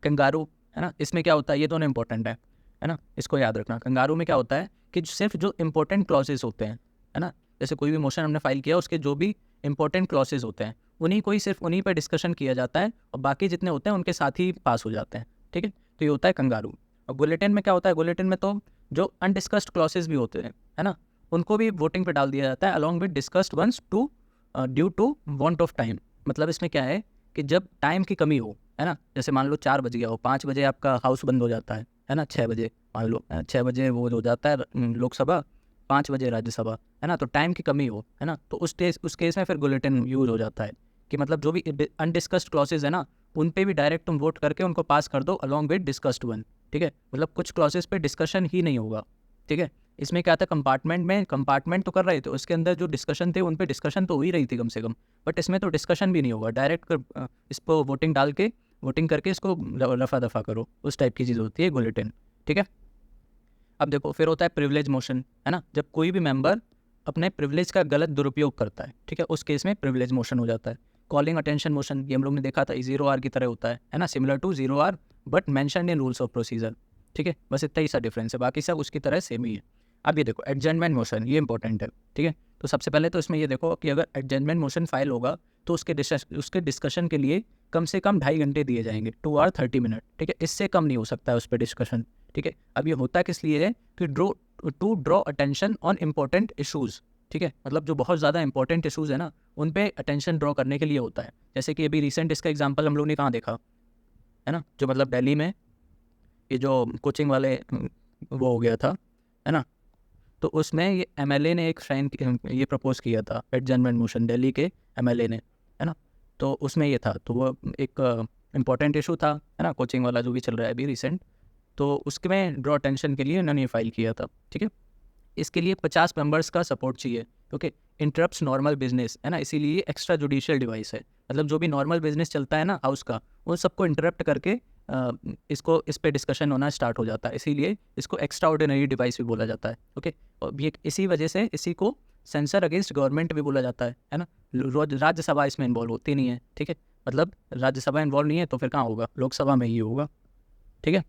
कंगारू, है ना, इसमें क्या होता है, ये दोनों इंपॉर्टेंट है ना, इसको याद रखना। कंगारू में क्या होता है कि सिर्फ जो इंपॉर्टेंट क्लॉजेज होते हैं, है ना, जैसे कोई भी मोशन हमने फाइल किया उसके जो भी इंपॉर्टेंट क्लॉजेज होते हैं उन्हीं को ही सिर्फ उन्हीं पर डिस्कशन किया जाता है और बाकी जितने होते हैं उनके साथ ही पास हो जाते हैं, ठीक है। तो ये होता है कंगारू। और बुलेटिन में क्या होता है, बुलेटिन में तो जो अनडिस्कस्ड क्लॉजेज भी होते हैं, है ना, उनको भी वोटिंग पे डाल दिया जाता है along with discussed once to due to want of time. मतलब इसमें क्या है कि जब टाइम की कमी हो, है ना। जैसे मान लो 4 बज गया हो, 5 बजे आपका हाउस बंद हो जाता है ना, 6 बजे मान लो 6 बजे वो हो जाता है लोकसभा, 5 बजे राज्यसभा, है ना। तो टाइम की कमी हो, है ना, तो उस केस में फिर बुलेटिन यूज हो जाता है कि मतलब जो भी अनडिस्कस्ड क्लॉसेज है ना, उन पे भी डायरेक्ट तुम वोट करके उनको पास कर दो अलॉन्ग विद डिस्कस्ड वन, ठीक है। मतलब कुछ क्लॉसेज पे डिस्कशन ही नहीं होगा, ठीक है। इसमें क्या था, कंपार्टमेंट तो कर रहे थे, उसके अंदर जो डिस्कशन थे उन पे डिस्कशन तो हो ही रही थी कम से कम, बट इसमें तो डिस्कशन भी नहीं होगा, डायरेक्ट इस पर वोटिंग डाल के, वोटिंग करके इसको रफा दफा करो, उस टाइप की चीज़ होती है बुलेटिन, ठीक है। अब देखो फिर होता है प्रिविलेज मोशन, है ना। जब कोई भी मेंबर अपने प्रिविलेज का गलत दुरुपयोग करता है, ठीक है, उस केस में प्रिविलेज मोशन हो जाता है। कॉलिंग अटेंशन मोशन, ये हम लोग ने देखा था, 0R की तरह होता है ना, similar to 0R but mentioned in rules of procedure, ठीक है। बस इतना ही सा डिफरेंस है, बाकी सब उसकी तरह सेम ही है। अब ये देखो एडजर्नमेंट मोशन, ये इंपॉर्टेंट है, ठीक है। तो सबसे पहले तो इसमें ये देखो कि अगर एडजर्नमेंट मोशन फाइल होगा तो उसके डिस्कशन के लिए कम से कम 2.5 घंटे दिए जाएंगे, 2 आवर 30 मिनट, ठीक है। इससे कम नहीं हो सकता है उस पर डिस्कशन, ठीक है। अब ये होता किस लिए है कि to draw attention on important issues, ठीक है। मतलब जो बहुत ज़्यादा इंपॉर्टेंट इशूज़ है ना, उन पे अटेंशन ड्रॉ करने के लिए होता है। जैसे कि अभी रिसेंट इसका एग्जांपल हम लोग ने कहाँ देखा, है ना, जो मतलब दिल्ली में ये जो कोचिंग वाले वो हो गया था, है ना। तो उसमें ये एमएलए ने एक साइन ये प्रपोज किया था एडजर्नमेंट मोशन, दिल्ली के एमएलए ने, है ना। तो उसमें ये था, तो वो एक इम्पॉर्टेंट इशू था, है ना, कोचिंग वाला जो भी चल रहा है अभी रिसेंट, तो उसके में ड्रॉ अटेंशन के लिए उन्होंने फाइल किया था, ठीक है। इसके लिए 50 मेंबर्स का सपोर्ट चाहिए, ओके। इंटरप्ट्स नॉर्मल बिजनेस, है ना, इसीलिए एक्स्ट्रा जुडिशियल डिवाइस है। मतलब जो भी नॉर्मल बिजनेस चलता है ना हाउस का, उन सबको इंटरप्ट करके इस पे डिस्कशन होना स्टार्ट हो जाता है, इसीलिए इसको एक्स्ट्रा ऑर्डिनरी डिवाइस भी बोला जाता है, ओके। और ये इसी वजह से इसी को सेंसर अगेंस्ट गवर्नमेंट भी बोला जाता है ना। राज्यसभा इसमें इन्वॉल्व होती नहीं है, ठीक है। मतलब राज्यसभा इन्वॉल्व नहीं है तो फिर कहाँ होगा, लोकसभा में ही होगा, ठीक है।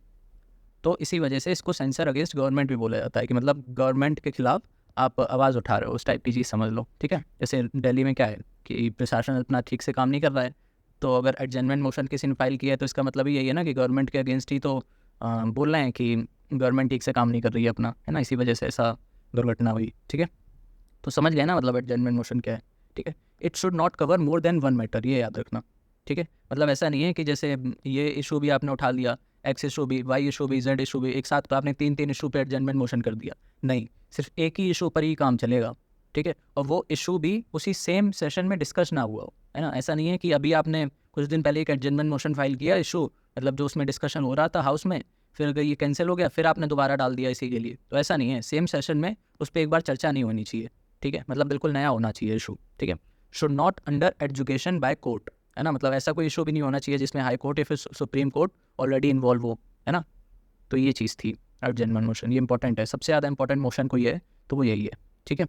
तो इसी वजह से इसको सेंसर अगेंस्ट गवर्नमेंट भी बोला जाता है कि मतलब गवर्नमेंट के खिलाफ आप आवाज़ उठा रहे हो, उस टाइप की चीज़ समझ लो, ठीक है। जैसे दिल्ली में क्या है कि प्रशासन इतना ठीक से काम नहीं कर रहा है, तो अगर एडजर्नमेंट मोशन किसी ने फाइल किया है तो इसका मतलब ही यही है ना कि गवर्नमेंट के अगेंस्ट ही तो बोल रहे हैं कि गवर्नमेंट ठीक से काम नहीं कर रही है अपना, है ना। इसी वजह से ऐसा दुर्घटना हुई, ठीक है। तो समझ गए ना मतलब एडजर्नमेंट मोशन क्या है, ठीक है। It should not cover more than one matter, ये याद रखना, ठीक है। मतलब ऐसा नहीं है कि जैसे ये इशू भी आपने उठा लिया, एक्स इशू भी, वाई इशू भी, जेड इशू भी, एक साथ पर आपने 3 इशू पे एडजर्नमेंट मोशन कर दिया, नहीं, सिर्फ एक ही इशू पर ही काम चलेगा, ठीक है। और वो इशू भी उसी सेम सेशन में डिस्कस ना हुआ हो, है ना। ऐसा नहीं है कि अभी आपने कुछ दिन पहले एक एडजर्नमेंट मोशन फाइल किया इशू, मतलब जो उसमें डिस्कशन हो रहा था हाउस में, फिर अगर ये कैंसिल हो गया फिर आपने दोबारा डाल दिया इसी के लिए, तो ऐसा नहीं है। सेम सेशन में उस पर एक बार चर्चा नहीं होनी चाहिए, ठीक है। मतलब बिल्कुल नया होना चाहिए इशू, ठीक है। Should not under education by court, है ना। मतलब ऐसा कोई इशू भी नहीं होना चाहिए जिसमें हाई कोर्ट या फिर सुप्रीम कोर्ट ऑलरेडी इन्वॉल्व हो, है ना। तो ये चीज़ थी एडजर्नमेंट मोशन, ये इंपॉर्टेंट है, सबसे ज़्यादा इंपॉर्टेंट मोशन कोई है तो वो यही है, ठीक है।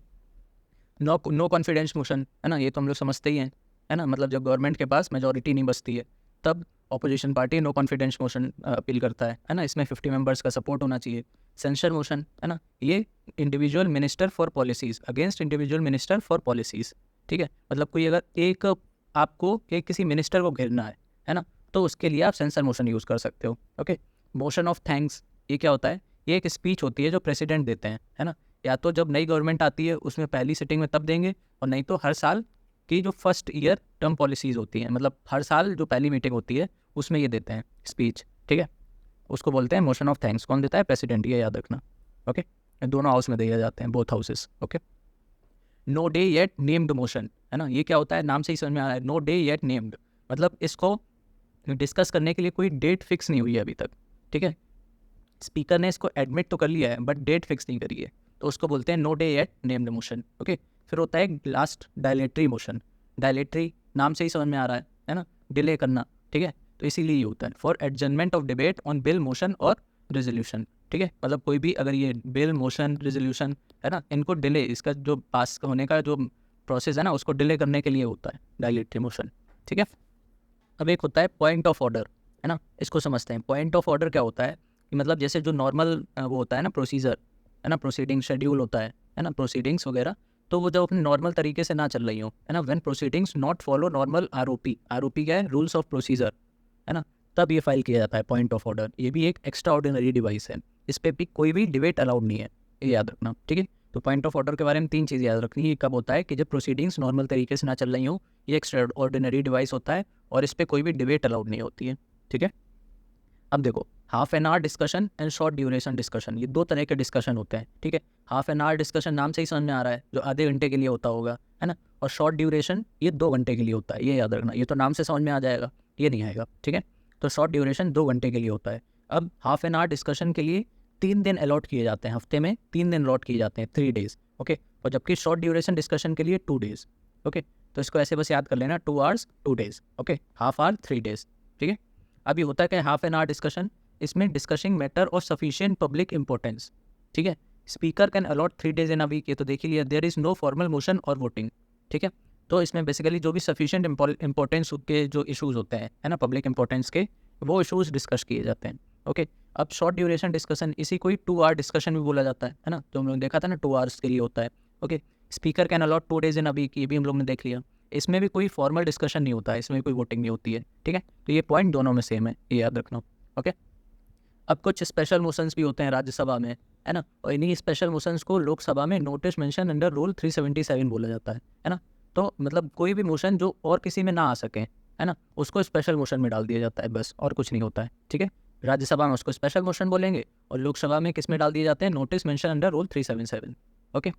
नो कॉन्फिडेंस मोशन, है ना, ये तो हम लोग समझते ही हैं, है ना। मतलब जब गवर्नमेंट के पास मेजोरिटी नहीं बचती है तब opposition party no confidence motion appeal करता है ना। इसमें 50 मेंबर्स का सपोर्ट होना चाहिए। सेंसर मोशन, है ना, ये individual minister for policies against individual minister for policies, ठीक है। मतलब कोई अगर आपको किसी मिनिस्टर को घेरना है ना, तो उसके लिए आप सेंसर मोशन यूज़ कर सकते हो, ओके। मोशन ऑफ थैंक्स, ये क्या होता है, ये एक स्पीच होती है जो प्रेसिडेंट देते हैं, है ना। या तो जब नई गवर्नमेंट आती है उसमें पहली सिटिंग में तब देंगे, और नहीं तो हर साल की जो फर्स्ट ईयर टर्म पॉलिसीज़ होती हैं, मतलब हर साल जो पहली मीटिंग होती है उसमें ये देते हैं स्पीच, ठीक है। उसको बोलते हैं मोशन ऑफ थैंक्स। कौन देता है, प्रेसिडेंट, ये याद रखना, ओके। दोनों हाउस में दिए जाते हैं, both houses, okay. No day yet named motion, है ना, ये क्या होता है, नाम से ही समझ में आ रहा है, नो डे येट नेम्ड, मतलब इसको डिस्कस करने के लिए कोई डेट फिक्स नहीं हुई है अभी तक, ठीक है। स्पीकर ने इसको एडमिट तो कर लिया है बट डेट फिक्स नहीं करी है, तो उसको बोलते हैं no day yet named motion, okay. फिर होता है लास्ट डायलेटरी मोशन, डायलेटरी नाम से ही समझ में आ रहा है ना, डिले करना, ठीक है। तो इसीलिए ये होता है for adjournment of debate on bill, motion और रेजोल्यूशन, ठीक है। मतलब कोई भी अगर ये बिल, मोशन, रेजोल्यूशन, है ना, इनको डिले, इसका जो पास होने का जो प्रोसेस है ना उसको डिले करने के लिए होता है डायलेटरी मोशन, ठीक है। अब एक होता है पॉइंट ऑफ ऑर्डर, है ना, इसको समझते हैं। पॉइंट ऑफ ऑर्डर क्या होता है कि मतलब जैसे जो नॉर्मल वो होता है ना प्रोसीजर, है ना, प्रोसीडिंग शेड्यूल होता है ना, प्रोसीडिंग्स वगैरह, तो वो जब अपने नॉर्मल तरीके से ना चल रही हो, है ना, when proceedings not follow normal ROP क्या है, रूल्स ऑफ प्रोसीजर, है ना, तब ये फाइल किया जाता है पॉइंट ऑफ ऑर्डर। ये भी एक एक्स्ट्रा ऑर्डिनरी डिवाइस है, इस पर भी कोई भी डिबेट अलाउड नहीं है, ये याद रखना, ठीक है। तो पॉइंट ऑफ ऑर्डर के बारे में 3 चीज़ याद रखनी है। कब होता है कि जब प्रोसीडिंग्स नॉर्मल तरीके से ना चल रही हो, ये एक्स्ट्रा ऑर्डिनरी डिवाइस होता है और इस पर कोई भी डिबेट अलाउड नहीं होती है, ठीक है। अब देखो, half an hour discussion and short duration discussion, ये दो तरह के डिस्कशन होते हैं, ठीक है। हाफ एन आवर डिस्कशन नाम से ही समझ में आ रहा है, जो आधे घंटे के लिए होता होगा, है ना। और शॉर्ट ड्यूरेशन ये 2 घंटे के लिए होता है, ये याद रखना, ये तो नाम से समझ में आ जाएगा, ये नहीं आएगा, ठीक है। तो शॉर्ट ड्यूरेशन 2 घंटे के लिए होता है। अब हाफ एन आवर डिस्कशन के लिए 3 दिन अलॉट किए जाते हैं, हफ्ते में 3 दिन अलॉट किए जाते हैं, 3 डेज, ओके। और जबकि शॉर्ट ड्यूरेशन डिस्कशन के लिए 2 डेज, ओके। तो इसको ऐसे बस याद कर लेना, 2 hours 2 days, okay, half hour 3 days, ठीक है। अभी होता है क्या हाफ एन आवर डिस्कशन, इसमें डिस्कशिंग मैटर और सफिशिएंट पब्लिक इंपॉर्टेंस, ठीक है। Speaker can allot 3 days in a week, ये तो देख ही लिया। There is no formal motion और वोटिंग, ठीक है। तो इसमें बेसिकली जो भी सफिशिएंट इंपॉर्टेंस के जो इशूज़ होते हैं, है ना, पब्लिक इंपॉर्टेंस के, वो इशूज़ डिस्कस किए जाते हैं, ओके। अब शॉर्ट ड्यूरेशन डिस्कशन, इसी को ही 2 आवर डिस्कशन भी बोला जाता है ना, तो हम लोग देखा था ना 2 आवर्स के लिए होता है, okay. Speaker can allot 2 days in a week, ये भी हम लोग ने देख लिया। इसमें भी कोई फॉर्मल डिस्कशन नहीं होता है, इसमें कोई वोटिंग नहीं होती है, ठीक है। तो ये पॉइंट दोनों में सेम है, ये याद रखना, ओके। अब कुछ स्पेशल मोशंस भी होते हैं राज्यसभा में, है ना, और इन्हीं स्पेशल मोशंस को लोकसभा में नोटिस मेंशन अंडर रूल 377 बोला जाता है ना। तो मतलब कोई भी मोशन जो और किसी में ना आ सके, है ना, उसको स्पेशल मोशन में डाल दिया जाता है, बस, और कुछ नहीं होता है, ठीक है। राज्यसभा में उसको स्पेशल मोशन बोलेंगे, और लोकसभा में किस में डाल दिए जाते हैं, notice mention under rule 377, okay.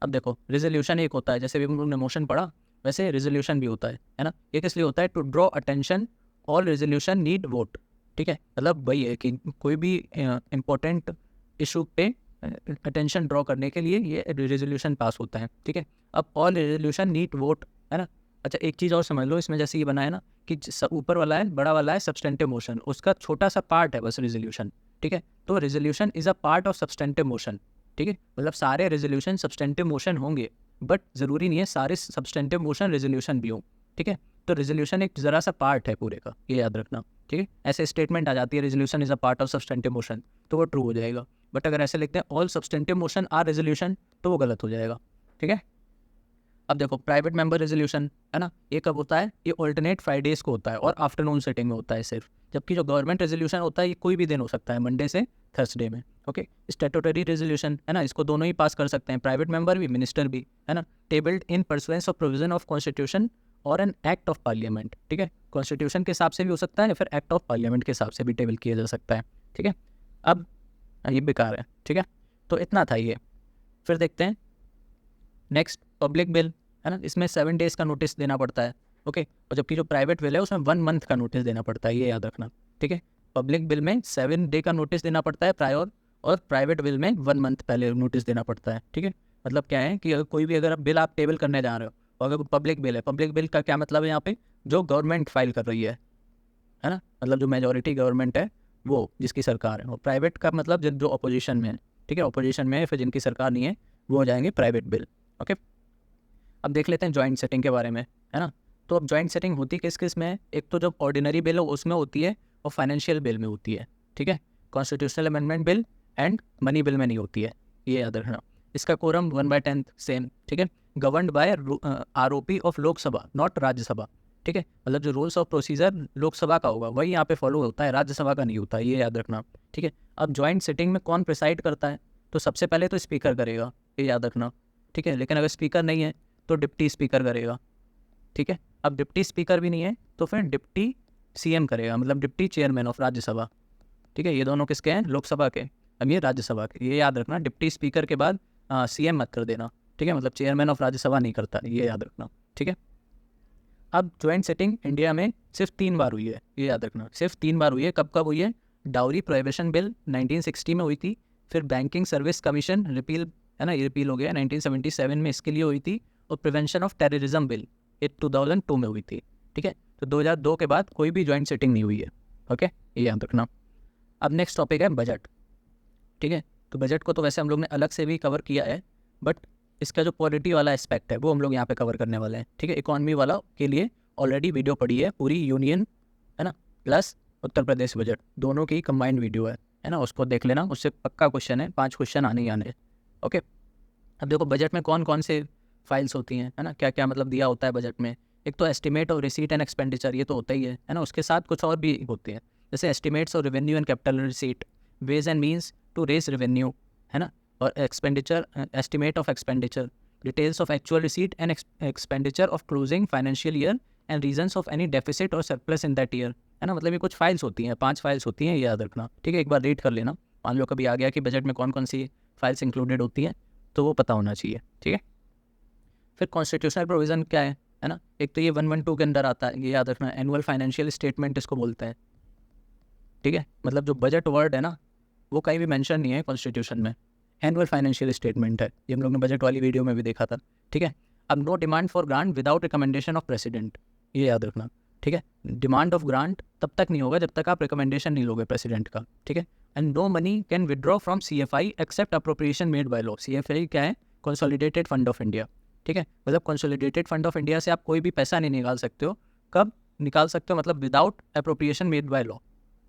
अब देखो, रिजोल्यूशन एक होता है, जैसे भी हम लोग ने मोशन पढ़ा वैसे रिजोल्यूशन भी होता है ना। ये किस लिए होता है, to draw attention, all resolution need vote, ठीक है। मतलब वही है कि कोई भी इम्पोर्टेंट इशू पे अटेंशन ड्रॉ करने के लिए ये रेजोल्यूशन पास होता है, ठीक है। अब ऑल रेजोल्यूशन नीड वोट, है ना। अच्छा, एक चीज़ और समझ लो इसमें, जैसे ये बना है ना कि ऊपर वाला है, बड़ा वाला है सब्सटेंटिव मोशन, उसका छोटा सा पार्ट है बस रेजोल्यूशन, ठीक है। तो resolution is a part of substantive motion, ठीक है। मतलब सारे रेजोल्यूशन सब्सटेंटिव मोशन होंगे, बट ज़रूरी नहीं है सारे सब्सटेंटिव मोशन रेजोल्यूशन भी हों, ठीक है। तो रेजोल्यूशन एक ज़रा सा पार्ट है पूरे का, ये याद रखना, ठीक है। ऐसे स्टेटमेंट आ जाती है, resolution is a part of substantive motion, तो वो ट्रू हो जाएगा। बट अगर ऐसे लिखते हैं all substantive motion are resolution, तो वो गलत हो जाएगा, ठीक है। अब देखो, प्राइवेट मेंबर रेजोल्यूशन, है ना, ये कब होता है, ये ऑल्टरनेट फ्राइडेज को होता है और आफ्टरनून सेटिंग में होता है सिर्फ। जबकि जो गवर्नमेंट रेजोल्यूशन होता है ये कोई भी दिन हो सकता है, मंडे से थर्सडे में, ओके। स्टैट्यूटरी रेजोल्यूशन, है ना, इसको दोनों ही पास कर सकते हैं, प्राइवेट मेंबर भी, मिनिस्टर भी, है ना। Tabled in pursuance of provision of constitution और एन एक्ट ऑफ पार्लियामेंट, ठीक है। कॉन्स्टिट्यूशन के हिसाब से भी हो सकता है या फिर एक्ट ऑफ पार्लियामेंट के हिसाब से भी टेबल किया जा सकता है, ठीक है। अब ये बेकार है, ठीक है। तो इतना था ये। फिर देखते हैं नेक्स्ट, पब्लिक बिल, है ना। इसमें 7 डेज़ का नोटिस देना पड़ता है, ओके। और जबकि जो प्राइवेट बिल है उसमें 1 मंथ का नोटिस देना पड़ता है, ये याद रखना, ठीक है। पब्लिक बिल में 7 डे का नोटिस देना पड़ता है प्रायर, और प्राइवेट बिल में 1 मंथ पहले नोटिस देना पड़ता है, ठीक है। मतलब क्या है कि अगर कोई भी अगर बिल आप टेबल करने जा रहे हो, और अगर पब्लिक बिल है, पब्लिक बिल का क्या मतलब है यहाँ पे, जो गवर्नमेंट फाइल कर रही है ना, मतलब जो मेजोरिटी गवर्नमेंट है वो, जिसकी सरकार है। और प्राइवेट का मतलब जो अपोजिशन में है, ठीक है, अपोजिशन में है, फिर जिनकी सरकार नहीं है वो हो जाएंगे प्राइवेट बिल, ओके। अब देख लेते हैं जॉइंट सेटिंग के बारे में, है ना। तो अब जॉइंट सेटिंग होती किस किस में है, एक तो जब ऑर्डिनरी बिल हो उसमें होती है, और फाइनेंशियल बिल में होती है, ठीक है। Constitutional amendment bill and money bill में नहीं होती है, ये याद रखना। इसका कोरम 1/10 सेम, ठीक है। Governed bye ROP of Lok Sabha, not Rajya Sabha, ठीक है। मतलब जो रूल्स ऑफ प्रोसीजर लोकसभा का होगा वही यहाँ पे फॉलो होता है, राज्यसभा का नहीं होता, ये याद रखना, ठीक है। अब जॉइंट सिटिंग में कौन प्रिसाइड करता है, तो सबसे पहले तो स्पीकर करेगा, ये याद रखना, ठीक है। लेकिन अगर स्पीकर नहीं है तो डिप्टी स्पीकर करेगा, ठीक है। अब डिप्टी स्पीकर भी नहीं है तो फिर डिप्टी CM करेगा, मतलब डिप्टी चेयरमैन ऑफ राज्यसभा, ठीक है। ये दोनों किसके हैं, लोकसभा के, अब ये राज्यसभा के, ये याद रखना। डिप्टी स्पीकर के बाद CM मत कर देना, ठीक है, मतलब चेयरमैन ऑफ राज्यसभा नहीं करता, ये याद रखना, ठीक है। अब ज्वाइंट सेटिंग इंडिया में सिर्फ 3 बार हुई है, ये याद रखना, सिर्फ 3 बार हुई है। कब कब हुई है, डाउरी प्रोहिबिशन बिल 1960 में हुई थी, फिर बैंकिंग सर्विस कमीशन रिपील, है ना, ये रिपील हो गया 1977 में, इसके लिए हुई थी। और प्रिवेंशन ऑफ टेररिज्म बिल ये 2002 में हुई थी, ठीक है। तो 2002 के बाद कोई भी ज्वाइंट सेटिंग नहीं हुई है, ओके, ये याद रखना। अब नेक्स्ट टॉपिक है बजट, ठीक है। तो बजट को तो वैसे हम लोग ने अलग से भी कवर किया है, बट इसका जो पॉलिटी वाला एस्पेक्ट है वो हम लोग यहाँ पे कवर करने वाले हैं, ठीक है। इकॉनमी वाला के लिए ऑलरेडी वीडियो पड़ी है पूरी, यूनियन, है ना, प्लस उत्तर प्रदेश बजट, दोनों की कंबाइंड वीडियो है ना, उसको देख लेना, उससे पक्का क्वेश्चन है, 5 क्वेश्चन आने ही आने, ओके। अब देखो बजट में कौन कौन से फाइल्स होती हैं, है ना, क्या क्या मतलब दिया होता है बजट में। एक तो एस्टिमेट और रिसीट एंड एक्सपेंडिचर, ये तो होता ही है ना। उसके साथ कुछ और भी होते हैं, जैसे एस्टिमेट्स और revenue and capital receipt, ways and means to raise revenue, है ना, और expenditure, estimate of expenditure, details of actual receipt and expenditure of closing financial year and reasons of any deficit और सरप्लस इन दैट ईयर, है ना। मतलब ये कुछ files होती हैं, 5 फाइल्स होती हैं, ये याद रखना, ठीक है। एक बार रीड कर लेना, मान लो कभी आ गया कि बजट में कौन कौन सी फाइल्स इंक्लूडेड होती हैं, तो वो पता होना चाहिए, ठीक है। फिर कॉन्स्टिट्यूशनल प्रोविज़न क्या है ना। एक तो ये 112 के अंदर आता है, ये याद रखना, एनुअल फाइनेंशियल स्टेटमेंट इसको बोलते हैं, ठीक है। मतलब जो बजट वर्ड है ना, वो कहीं भी मेंशन नहीं है कॉन्स्टिट्यूशन में, एनुअल फाइनेंशियल स्टेटमेंट है, ये हम लोग ने बजट वाली वीडियो में भी देखा था, ठीक है। अब no demand for grant without recommendation of president, ये याद रखना, ठीक है। डिमांड ऑफ ग्रांट तब तक नहीं होगा जब तक आप रिकमेंडेशन नहीं लोगे प्रेसिडेंट का, ठीक है। And no money can withdraw from CFI except appropriation made by law. CFI क्या है? कंसोलिडेटेड फंड ऑफ इंडिया, ठीक है। मतलब कंसोलिडेटेड फंड ऑफ इंडिया से आप कोई भी पैसा नहीं निकाल सकते हो। कब निकाल सकते हो? मतलब without appropriation made by law,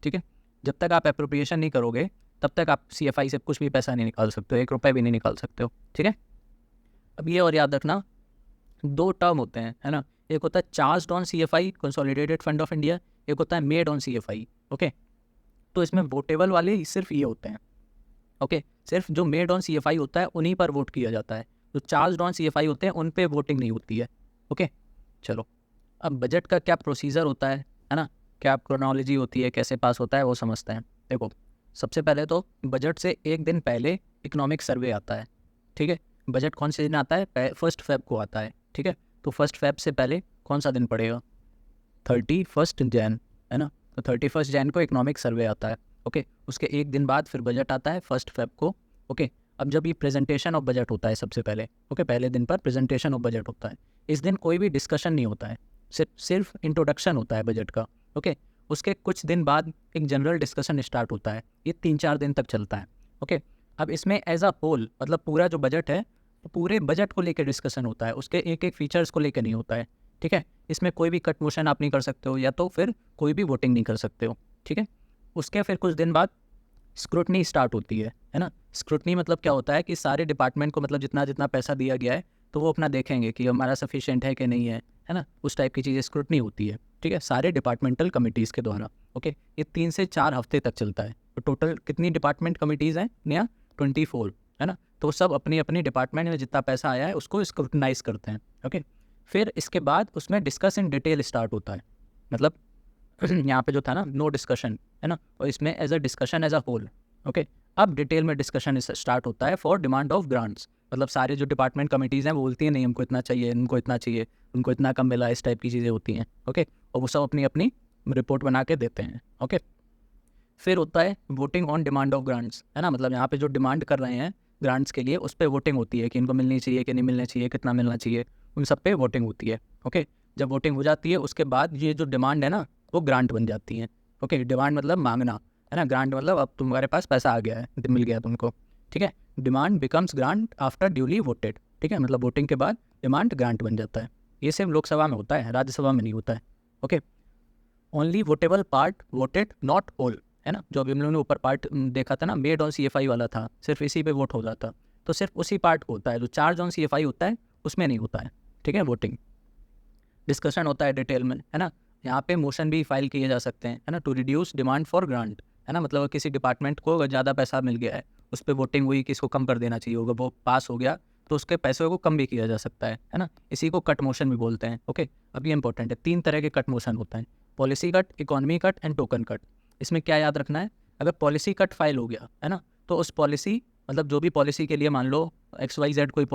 ठीक है। जब तक आप अप्रोप्रिएशन नहीं करोगे तब तक आप CFI से कुछ भी पैसा नहीं निकाल सकते हो, 1 रुपये भी नहीं निकाल सकते हो, ठीक है। अब ये और याद रखना, 2 टर्म होते हैं, है ना। एक होता है charged on CFI consolidated fund of India, एक होता है मेड ऑन CFI, ओके। तो इसमें वोटेबल वाले सिर्फ ये होते हैं, ओके। सिर्फ जो मेड ऑन CFI होता है उन्हीं पर वोट किया जाता है, जो चार्ज्ड ऑन CFI होते हैं उन पे वोटिंग नहीं होती है, ओके। चलो, अब बजट का क्या प्रोसीजर होता है ना, क्या क्रोनोलॉजी होती है, कैसे पास होता है, वो समझते हैं। देखो, सबसे पहले तो बजट से एक दिन पहले इकोनॉमिक सर्वे आता है, ठीक है। बजट कौन से दिन आता है? 1 फ़रवरी को आता है, ठीक है। तो 1 फ़रवरी से पहले कौन सा दिन पड़ेगा? 31 जनवरी, है ना। तो 31 जनवरी को इकोनॉमिक सर्वे आता है, ओके। उसके एक दिन बाद फिर बजट आता है 1 फ़रवरी को, ओके। अब जब ये प्रेजेंटेशन ऑफ बजट होता है सबसे पहले, ओके, पहले दिन पर प्रेजेंटेशन ऑफ बजट होता है। इस दिन कोई भी डिस्कशन नहीं होता है, सिर्फ इंट्रोडक्शन होता है बजट का, ओके। उसके कुछ दिन बाद एक जनरल डिस्कशन स्टार्ट होता है, ये 3-4 दिन तक चलता है, ओके। अब इसमें एज अ होल, मतलब पूरा जो बजट है, तो पूरे बजट को लेकर डिस्कशन होता है, उसके एक एक फीचर्स को लेकर नहीं होता है, ठीक है। इसमें कोई भी कट मोशन आप नहीं कर सकते हो, या तो फिर कोई भी वोटिंग नहीं कर सकते हो, ठीक है। उसके फिर कुछ दिन बाद स्क्रूटनी स्टार्ट होती है ना। स्क्रूटनी मतलब क्या होता है कि सारे डिपार्टमेंट को, मतलब जितना जितना पैसा दिया गया है, तो वो अपना देखेंगे कि हमारा सफिशिएंट है कि नहीं है ना। उस टाइप की चीज़ें स्क्रूटनी होती है, ठीक है, सारे डिपार्टमेंटल कमिटीज़ के द्वारा, ओके। ये 3 से 4 हफ्ते तक चलता है। तो टोटल कितनी डिपार्टमेंट कमिटीज़ हैं नया? 24, है ना। तो सब अपनी अपनी डिपार्टमेंट में जितना पैसा आया है उसको स्क्रूटनाइज करते हैं, ओके। फिर इसके बाद उसमें डिस्कस इन डिटेल स्टार्ट होता है, मतलब यहाँ पे जो था ना, नो डिस्कशन, है ना, और इसमें as a discussion as a whole, okay. अब डिटेल में डिस्कशन स्टार्ट होता है फॉर डिमांड ऑफ ग्रांट्स, मतलब सारे जो डिपार्टमेंट कमिटीज़ हैं वो बोलती हैं नहीं हमको इतना चाहिए, इनको इतना चाहिए, उनको इतना कम मिला, इस टाइप की चीज़ें होती हैं, ओके। और वो सब अपनी अपनी रिपोर्ट बना के देते हैं, ओके। फिर होता है voting on demand of grants, है ना। मतलब यहाँ पे जो डिमांड कर रहे हैं ग्रांट्स के लिए, उस पर वोटिंग होती है कि इनको मिलनी चाहिए कि नहीं मिलनी चाहिए, कितना मिलना चाहिए, उन सब पे वोटिंग होती है, ओके। जब वोटिंग हो जाती है उसके बाद ये जो डिमांड है ना, वो ग्रांट बन जाती है, ओके। डिमांड मतलब मांगना, है ना। ग्रांट मतलब अब तुम्हारे पास पैसा आ गया है, मिल गया तुमको, ठीक है। Demand becomes grant after duly voted, ठीक है। मतलब वोटिंग के बाद डिमांड ग्रांट बन जाता है। ये सिर्फ लोकसभा में होता है, राज्यसभा में नहीं होता है, okay. Only votable part voted, not all, है ना। जो अभी हम लोगों ने ऊपर पार्ट देखा था ना, मेड ऑन CFI वाला था, सिर्फ इसी पे वोट हो जाता, तो सिर्फ उसी पार्ट को होता है। जो चार्ज ऑन CFI होता है उसमें नहीं होता है, ठीक है। वोटिंग डिस्कशन होता है डिटेल में, है ना। यहाँ पे मोशन भी फाइल किए जा सकते हैं, है ना, to reduce demand for grant, है ना। मतलब किसी डिपार्टमेंट को अगर ज़्यादा पैसा मिल गया है, उस पर वोटिंग हुई कि इसको कम कर देना चाहिए होगा, वो पास हो गया तो उसके पैसे को कम भी किया जा सकता है ना। इसी को कट मोशन भी बोलते हैं, ओके। अब ये इंपॉर्टेंट है, 3 तरह के कट मोशन होते हैं, policy cut, economy cut and token cut. इसमें क्या याद रखना है, अगर पॉलिसी कट फाइल हो गया, है ना, तो उस पॉलिसी, मतलब जो भी पॉलिसी के लिए मान लो XYZ कोई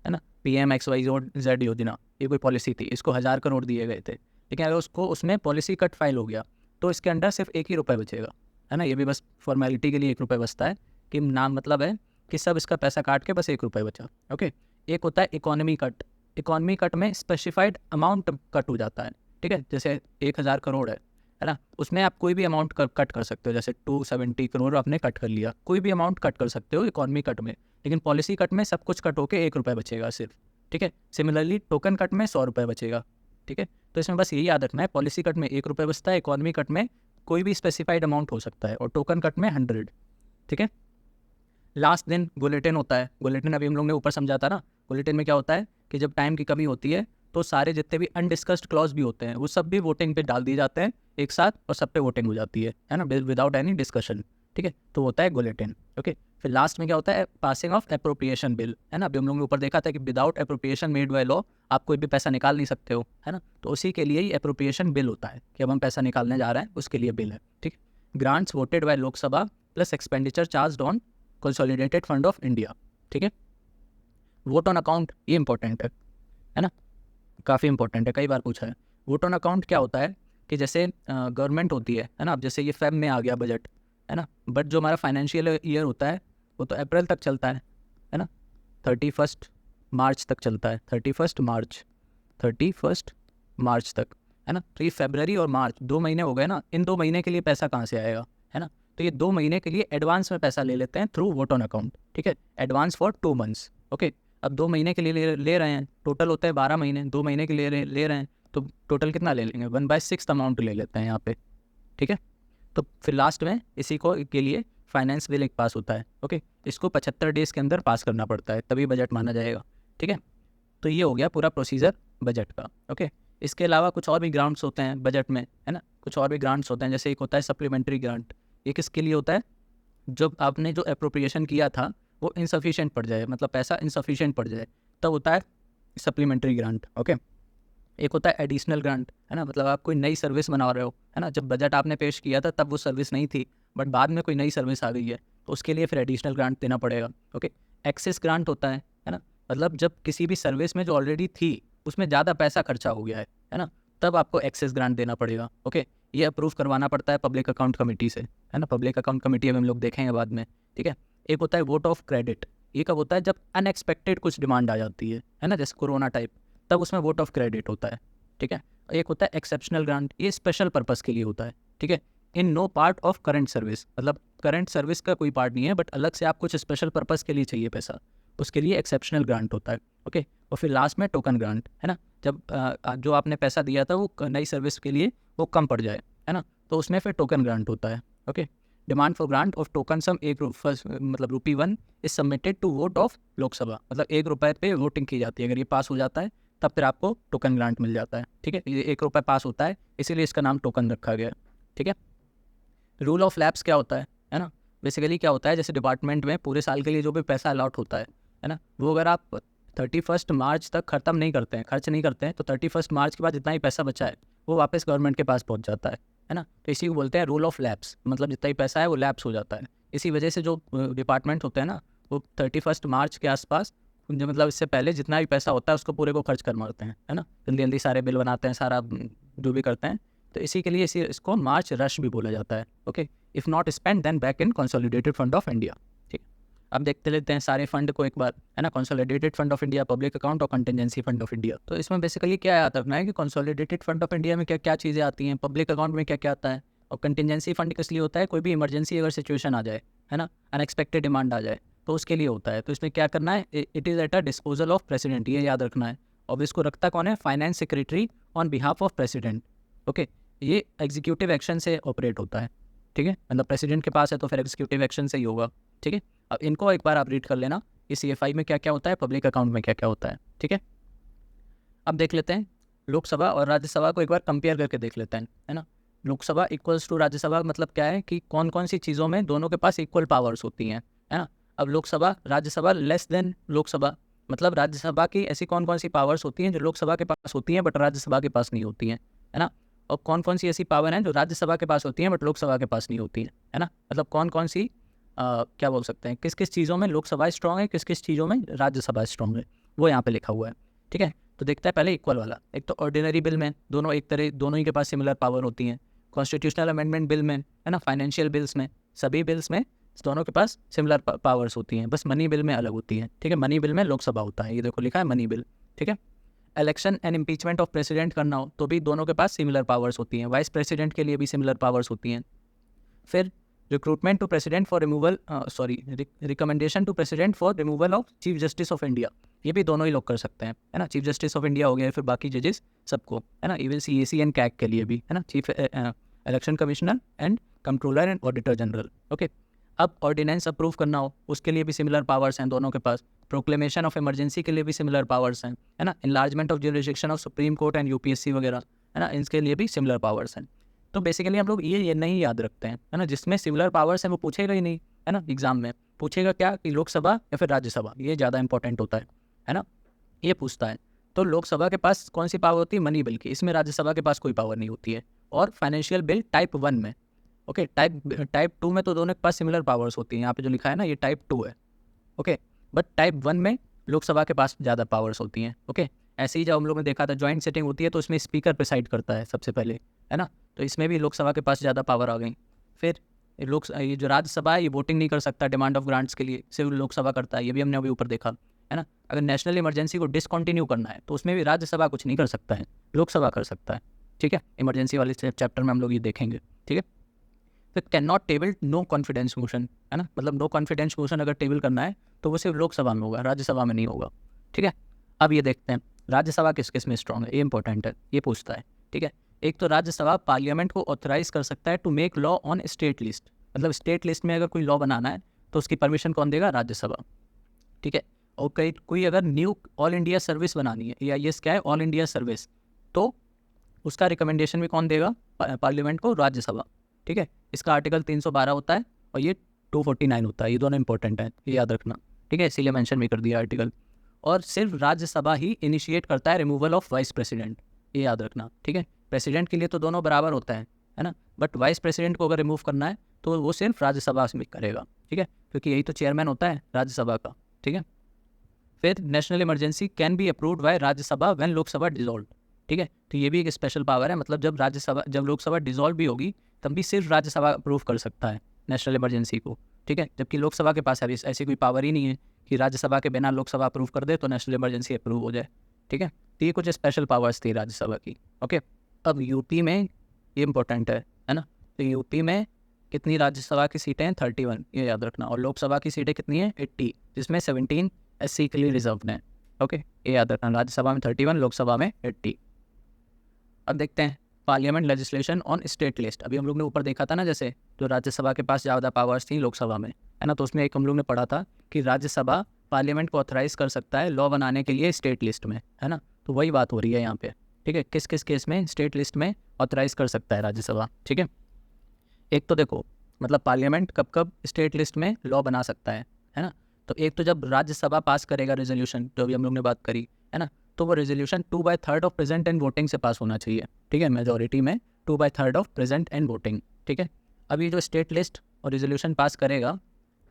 है ना, PM XYZ योजना, ये कोई पॉलिसी थी, इसको 1000 करोड़ दिए गए थे, लेकिन अगर उसको उसमें पॉलिसी कट फाइल हो गया तो इसके अंडर सिर्फ 1 ही रुपये बचेगा, है ना। ये भी बस फॉर्मेलिटी के लिए 1 रुपये बचता है, कि नाम मतलब है कि सब इसका पैसा काट के बस 1 रुपये बचा, ओके। एक होता है इकोनॉमी कट। इकोनॉमी कट में स्पेसिफाइड अमाउंट कट हो जाता है, ठीक है। जैसे 1000 करोड़ है ना, उसमें आप कोई भी अमाउंट कट कर सकते हो, जैसे 270 करोड़ आपने कट कर लिया, कोई भी अमाउंट कट कर सकते हो इकोनॉमी कट में। लेकिन पॉलिसी कट में सब कुछ कट होकर 1 रुपये बचेगा सिर्फ, ठीक है। सिमिलरली टोकन कट में 100 रुपये बचेगा, ठीक है। तो इसमें बस यही याद रखना है, पॉलिसी कट में 1 रुपये बचता है, इकोनॉमी कट में कोई भी स्पेसिफाइड अमाउंट हो सकता है, और टोकन कट में 100, ठीक है। लास्ट दिन बुलेटिन होता है। बुलेटिन अभी हम लोग ने ऊपर समझा था ना, बुलेटिन में क्या होता है कि जब टाइम की कमी होती है तो सारे जितने भी अनडिस्कस्ड क्लॉज भी होते हैं वो सब भी वोटिंग पे डाल दिए जाते हैं एक साथ, और सब पे वोटिंग हो जाती है ना, विदाउट एनी डिस्कशन, ठीक है, तो होता है गुलेटिन। ओके, फिर लास्ट में क्या होता है, पासिंग ऑफ अप्रोप्रिएशन बिल, है ना। अभी हम लोगों ने ऊपर देखा था कि without appropriation made by law आप कोई भी पैसा निकाल नहीं सकते हो, है ना। तो उसी के लिए ही अप्रोप्रिएशन बिल होता है कि अब हम पैसा निकालने जा रहे हैं, उसके लिए बिल है। ठीक है, grants voted by Lok Sabha plus expenditure charge on consolidated fund of India. ठीक है, वोट ऑन अकाउंट, ये इंपॉर्टेंट है ना, काफ़ी इंपॉर्टेंट है, कई बार पूछा है। वोट ऑन अकाउंट क्या होता है कि जैसे गवर्नमेंट होती है ना, अब जैसे ये फेब में आ गया बजट, है ना, बट जो हमारा फाइनेंशियल ईयर होता है वो तो अप्रैल तक चलता है ना, 31 मार्च तक चलता है, 31 मार्च तक, है ना। तो ये फरवरी और मार्च 2 महीने हो गए ना, इन 2 महीने के लिए पैसा कहाँ से आएगा, है ना। तो ये 2 महीने के लिए एडवांस में पैसा ले लेते हैं थ्रू वोट ऑन अकाउंट। ठीक है, एडवांस फॉर 2 मंथ्स। ओके, अब 2 महीने के लिए ले रहे हैं, टोटल होता है 12 महीने, 2 महीने के लिए ले रहे हैं, तो टोटल कितना ले लेंगे, 1/6 अमाउंट ले लेते हैं यहाँ पे। ठीक है, तो फिर लास्ट में इसी को के लिए फाइनेंस बिल एक पास होता है। ओके, इसको 75 डेज़ के अंदर पास करना पड़ता है, तभी बजट माना जाएगा। ठीक है, तो ये हो गया पूरा प्रोसीजर बजट का। ओके, इसके अलावा कुछ और भी ग्रांट्स होते हैं बजट में, है ना, कुछ और भी ग्रांट्स होते हैं। जैसे एक होता है सप्लीमेंट्री ग्रांट, ये किसके लिए होता है, जब आपने जो अप्रोप्रिएशन किया था वो इनसफिशिएंट पड़ जाए, मतलब पैसा इनसफिशिएंट पड़ जाए, तब होता है सप्लीमेंट्री ग्रांट। ओके, एक होता है एडिशनल ग्रांट, है ना, मतलब आप कोई नई सर्विस बना रहे हो, है ना, जब बजट आपने पेश किया था तब वो सर्विस नहीं थी, बट बाद में कोई नई सर्विस आ गई है, तो उसके लिए फिर एडिशनल ग्रांट देना पड़ेगा। ओके, एक्सेस ग्रांट होता है ना, मतलब जब किसी भी सर्विस में जो ऑलरेडी थी उसमें ज़्यादा पैसा खर्चा हो गया है ना, तब आपको एक्सेस ग्रांट देना पड़ेगा। ओके, ये अप्रूव करवाना पड़ता है पब्लिक अकाउंट कमेटी से, है ना, पब्लिक अकाउंट कमेटी में हम लोग देखेंगे बाद में। ठीक है, एक होता है वोट ऑफ क्रेडिट, ये कब होता है, जब अनएक्सपेक्टेड कुछ डिमांड आ जाती है ना, जैसे कोरोना टाइप, तब उसमें वोट ऑफ क्रेडिट होता है। ठीक है, एक होता है एक्सेप्शनल ग्रांट, ये स्पेशल पर्पस के लिए होता है। ठीक है, in no part of current service, मतलब करंट सर्विस का कोई पार्ट नहीं है, बट अलग से आप कुछ स्पेशल पर्पस के लिए चाहिए पैसा, उसके लिए एक्सेप्शनल ग्रांट होता है। ओके, और फिर लास्ट में टोकन ग्रांट, है ना, जब जो आपने पैसा दिया था वो नई सर्विस के लिए वो कम पड़ जाए, है ना, तो उसमें फिर टोकन ग्रांट होता है। Okay, demand for grant of token sum मतलब ₹1 is submitted to vote of Lok Sabha, मतलब ₹1 पे वोटिंग की जाती है, अगर ये पास हो जाता है तब फिर आपको टोकन ग्रांट मिल जाता है। ठीक है, ये ₹1 पास होता है, इसीलिए इसका नाम टोकन रखा गया है। ठीक है, रूल ऑफ लैप्स क्या होता है ना, बेसिकली क्या होता है, जैसे डिपार्टमेंट में पूरे साल के लिए जो भी पैसा अलॉट होता है ना, वो अगर आप 31 मार्च तक ख़त्म नहीं करते हैं, खर्च नहीं करते हैं, तो 31 मार्च के बाद जितना ही पैसा बचा है वो वापस गवर्नमेंट के पास पहुंच जाता है ना। तो इसी को बोलते हैं रूल ऑफ लैप्स, मतलब जितना ही पैसा है वो लैप्स हो जाता है। इसी वजह से जो डिपार्टमेंट होते हैं ना, वो 31 मार्च के आसपास, जो मतलब इससे पहले जितना भी पैसा होता है उसको पूरे को खर्च कर मारते हैं, है ना, जल्दी जल्दी सारे बिल बनाते हैं, सारा जो भी करते हैं, तो इसी के लिए इसको मार्च रश भी बोला जाता है। Okay, if not spend then back in consolidated fund of India. ठीक, अब देखते लेते हैं सारे फंड को एक बार, है ना, consolidated fund of India, public account और कंटिजेंसी फंड ऑफ इंडिया। तो इसमें बेसिकली क्या याद रखना है कि कंसोलिडेटेड फंड ऑफ इंडिया में क्या क्या चीज़ें आती हैं, पब्लिक अकाउंट में क्या क्या आता है, और कंटिजेंसी फंड किस लिए होता है, कोई भी इमरजेंसी अगर सिचुएशन आ जाए, है ना, अनएक्सपेक्टेड डिमांड आ जाए, तो उसके लिए होता है। तो इसमें क्या करना है, it is at a disposal of president, ये याद रखना है। और इसको रखता कौन है, finance secretary on behalf of president. Okay, ये एग्जीक्यूटिव एक्शन से ऑपरेट होता है। ठीक है, मतलब प्रेसिडेंट के पास है तो फिर एग्जीक्यूटिव एक्शन से ही होगा। ठीक है, अब इनको एक बार आप रीड कर लेना, कि CFI में क्या क्या होता है, पब्लिक अकाउंट में क्या क्या होता है। ठीक है, अब देख लेते हैं लोकसभा और राज्यसभा को एक बार कंपेयर करके देख लेते हैं, है ना। लोकसभा इक्वल्स टू राज्यसभा, मतलब क्या है कि कौन कौन सी चीज़ों में दोनों के पास इक्वल पावर्स होती हैं, है ना। अब लोकसभा राज्यसभा लेस देन लोकसभा, मतलब राज्यसभा की ऐसी कौन कौन सी पावर्स होती हैं जो लोकसभा के पास होती हैं बट राज्यसभा के पास नहीं होती हैं, है ना। और कौन कौन सी ऐसी पावर हैं जो राज्यसभा के पास होती हैं बट लोकसभा के पास नहीं होती हैं, है ना, मतलब कौन कौन सी क्या बोल सकते हैं, किस किस चीज़ों में लोकसभा स्ट्रॉन्ग है, किस किस चीज़ों में राज्यसभा स्ट्रॉन्ग है, वो यहाँ पे लिखा हुआ है। ठीक है, तो देखता है पहले इक्वल वाला। एक तो ऑर्डिनरी बिल में दोनों ही के पास सिमिलर पावर होती हैं। कॉन्स्टिट्यूशनल अमेंडमेंट बिल में, है ना, फाइनेंशियल बिल्स में, सभी बिल्स में दोनों के पास सिमिलर पावर्स होती हैं, बस मनी बिल में अलग होती हैं। ठीक है, मनी बिल में लोकसभा होता है, ये देखो लिखा है मनी बिल। ठीक है, election and impeachment of president करना हो तो भी दोनों के पास सिमिलर पावर्स होती हैं, वाइस प्रेसिडेंट के लिए भी सिमिलर पावर्स होती हैं। फिर recruitment to president for removal recommendation to president for removal of chief justice of India, ये भी दोनों ही लोग कर सकते हैं, है ना। चीफ जस्टिस ऑफ इंडिया हो गया, फिर बाकी जजेस सबको, है ना, इवन CAC एंड CAG के लिए भी, है ना, chief election commissioner and controller and auditor general. Okay, अब ऑर्डिनेंस अप्रूव करना हो उसके लिए भी सिमिलर पावर्स हैं दोनों के पास। प्रोक्लेमेशन ऑफ इमरजेंसी के लिए भी सिमिलर पावर्स हैं, है ना। Enlargement of jurisdiction of supreme court and UPSC वगैरह, है ना, इनके लिए भी सिमिलर पावर्स हैं। तो बेसिकली हम लोग ये नहीं याद रखते हैं, है ना, जिसमें सिमिलर पावर्स हैं वो पूछेगा ही नहीं, है ना, एग्जाम में पूछेगा क्या कि लोकसभा या फिर राज्यसभा, ये ज़्यादा इंपॉर्टेंट होता है ना, ये पूछता है। तो लोकसभा के पास कौन सी पावर होती है, मनी बिल की, इसमें राज्यसभा के पास कोई पावर नहीं होती है। और फाइनेंशियल बिल टाइप 1 में, ओके, टाइप 2 में तो दोनों के पास सिमिलर पावर्स होती हैं, यहाँ पे जो लिखा है ना ये टाइप 2 है, ओके, बट टाइप 1 में लोकसभा के पास ज़्यादा पावर्स होती हैं, ओके। ऐसे ही जब हम लोग ने देखा था ज्वाइंट सेटिंग होती है तो उसमें स्पीकर प्रिसाइड करता है सबसे पहले, है ना, तो इसमें भी लोकसभा के पास ज़्यादा पावर आ गई। फिर ये जो राज्यसभा है ये वोटिंग नहीं कर सकता डिमांड ऑफ ग्रांट्स के लिए, सिर्फ लोकसभा करता है, ये भी हमने अभी ऊपर देखा, है ना। अगर नेशनल इमरजेंसी को डिसकंटिन्यू करना है तो उसमें भी राज्यसभा कुछ नहीं कर सकता है, लोकसभा कर सकता है, ठीक है। इमरजेंसी वाले चैप्टर में हम लोग ये देखेंगे, ठीक है। फिर can not table no confidence motion, है ना, मतलब नो कॉन्फिडेंस मोशन अगर टेबल करना है तो वो सिर्फ लोकसभा में होगा, राज्यसभा में नहीं होगा, ठीक है। अब ये देखते हैं राज्यसभा किस किस में स्ट्रॉन्ग है, ये इंपॉर्टेंट है, ये पूछता है, ठीक है। एक तो राज्यसभा पार्लियामेंट को ऑथराइज कर सकता है to make law on state list, मतलब स्टेट लिस्ट में अगर कोई लॉ बनाना है तो उसकी परमिशन कौन देगा, राज्यसभा, ठीक है। और कोई अगर न्यू ऑल इंडिया सर्विस बनानी है, या ये क्या है, ऑल इंडिया सर्विस, तो उसका रिकमेंडेशन भी कौन देगा, पार्लियामेंट को, राज्यसभा, ठीक है। इसका आर्टिकल 312 होता है और ये 249 होता है, ये दोनों इंपॉर्टेंट है, ये याद रखना, ठीक है, इसीलिए मेंशन भी कर दिया आर्टिकल। और सिर्फ राज्यसभा ही इनिशिएट करता है रिमूवल ऑफ वाइस प्रेसिडेंट, ये याद रखना, ठीक है। प्रेसिडेंट के लिए तो दोनों बराबर होता है ना, बट वाइस प्रेसिडेंट को अगर रिमूव करना है तो वो सिर्फ राज्यसभा में करेगा, ठीक है, क्योंकि यही तो चेयरमैन होता है राज्यसभा का, ठीक है। फिर national emergency can be approved by Rajya Sabha when Lok Sabha dissolve, ठीक है, तो ये भी एक स्पेशल पावर है, मतलब जब लोकसभा डिसॉल्व भी होगी तब भी सिर्फ राज्यसभा अप्रूव कर सकता है नेशनल इमरजेंसी को, ठीक है, जबकि लोकसभा के पास ऐसी कोई पावर ही नहीं है कि राज्यसभा के बिना लोकसभा अप्रूव कर दे तो नेशनल इमरजेंसी अप्रूव हो जाए, ठीक है। तो ये कुछ स्पेशल पावर्स थी राज्यसभा की, ओके। अब यूपी में ये इंपॉर्टेंट है ना, तो यूपी में कितनी राज्यसभा की सीटें हैं, 31, ये याद रखना, और लोकसभा की सीटें कितनी हैं, 80, जिसमें 17 SC के लिए रिजर्व है, ओके, ये याद रखना, राज्यसभा में 31, लोकसभा में 80। अब देखते हैं parliament legislation on state list, अभी हम लोग ने ऊपर देखा था ना, जैसे जो राज्यसभा के पास ज़्यादा पावर्स थी लोकसभा में, है ना, तो उसमें एक हम लोग ने पढ़ा था कि राज्यसभा पार्लियामेंट को ऑथराइज कर सकता है लॉ बनाने के लिए स्टेट लिस्ट में, है ना, तो वही बात हो रही है यहाँ पे, ठीक है, किस किस केस में स्टेट लिस्ट में ऑथराइज कर सकता है राज्यसभा, ठीक है। एक तो देखो मतलब पार्लियामेंट कब कब स्टेट लिस्ट में लॉ बना सकता है ना, तो एक तो जब राज्यसभा पास करेगा रेजोल्यूशन, जो अभी हम लोग ने बात करी, है ना, तो वो resolution 2/3 of present and voting से पास होना चाहिए, ठीक है, मेजोरिटी में 2/3 ऑफ प्रेजेंट एंड वोटिंग, ठीक है। अब ये जो स्टेट लिस्ट और रेजोल्यूशन पास करेगा,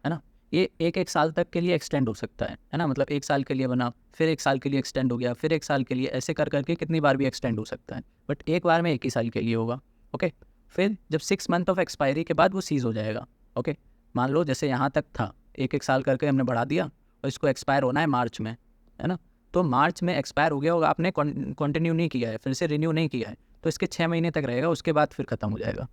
है ना, ये एक साल तक के लिए एक्सटेंड हो सकता है ना, मतलब 1 साल के लिए बना, फिर 1 साल के लिए एक्सटेंड हो गया, फिर 1 साल के लिए, ऐसे कर करके कितनी बार भी एक्सटेंड हो सकता है, बट एक बार में 1 ही साल के लिए होगा, ओके। फिर जब 6 मंथ ऑफ एक्सपायरी के बाद वो सीज़ हो जाएगा, ओके। मान लो जैसे यहाँ तक था, 1 साल करके हमने बढ़ा दिया और इसको एक्सपायर होना है मार्च में, है ना, तो मार्च में एक्सपायर हो गया होगा, आपने कंटिन्यू नहीं किया है, फिर से रिन्यू नहीं किया है, तो इसके 6 महीने तक रहेगा, उसके बाद फिर ख़त्म हो जाएगा,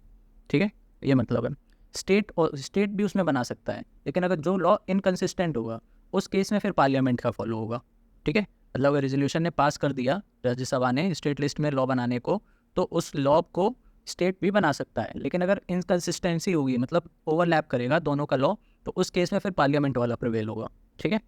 ठीक है, ये मतलब है। स्टेट भी उसमें बना सकता है, लेकिन अगर जो लॉ इनकन्सिस्टेंट होगा उस केस में फिर पार्लियामेंट का फॉलो होगा, ठीक है। मतलब अगर रेजोल्यूशन ने पास कर दिया राज्यसभा ने स्टेट लिस्ट में लॉ बनाने को, तो उस लॉ को स्टेट भी बना सकता है, लेकिन अगर इनकन्सिस्टेंसी होगी, मतलब ओवरलैप करेगा दोनों का लॉ, तो उस केस में फिर पार्लियामेंट वाला प्रिवेल होगा, ठीक है।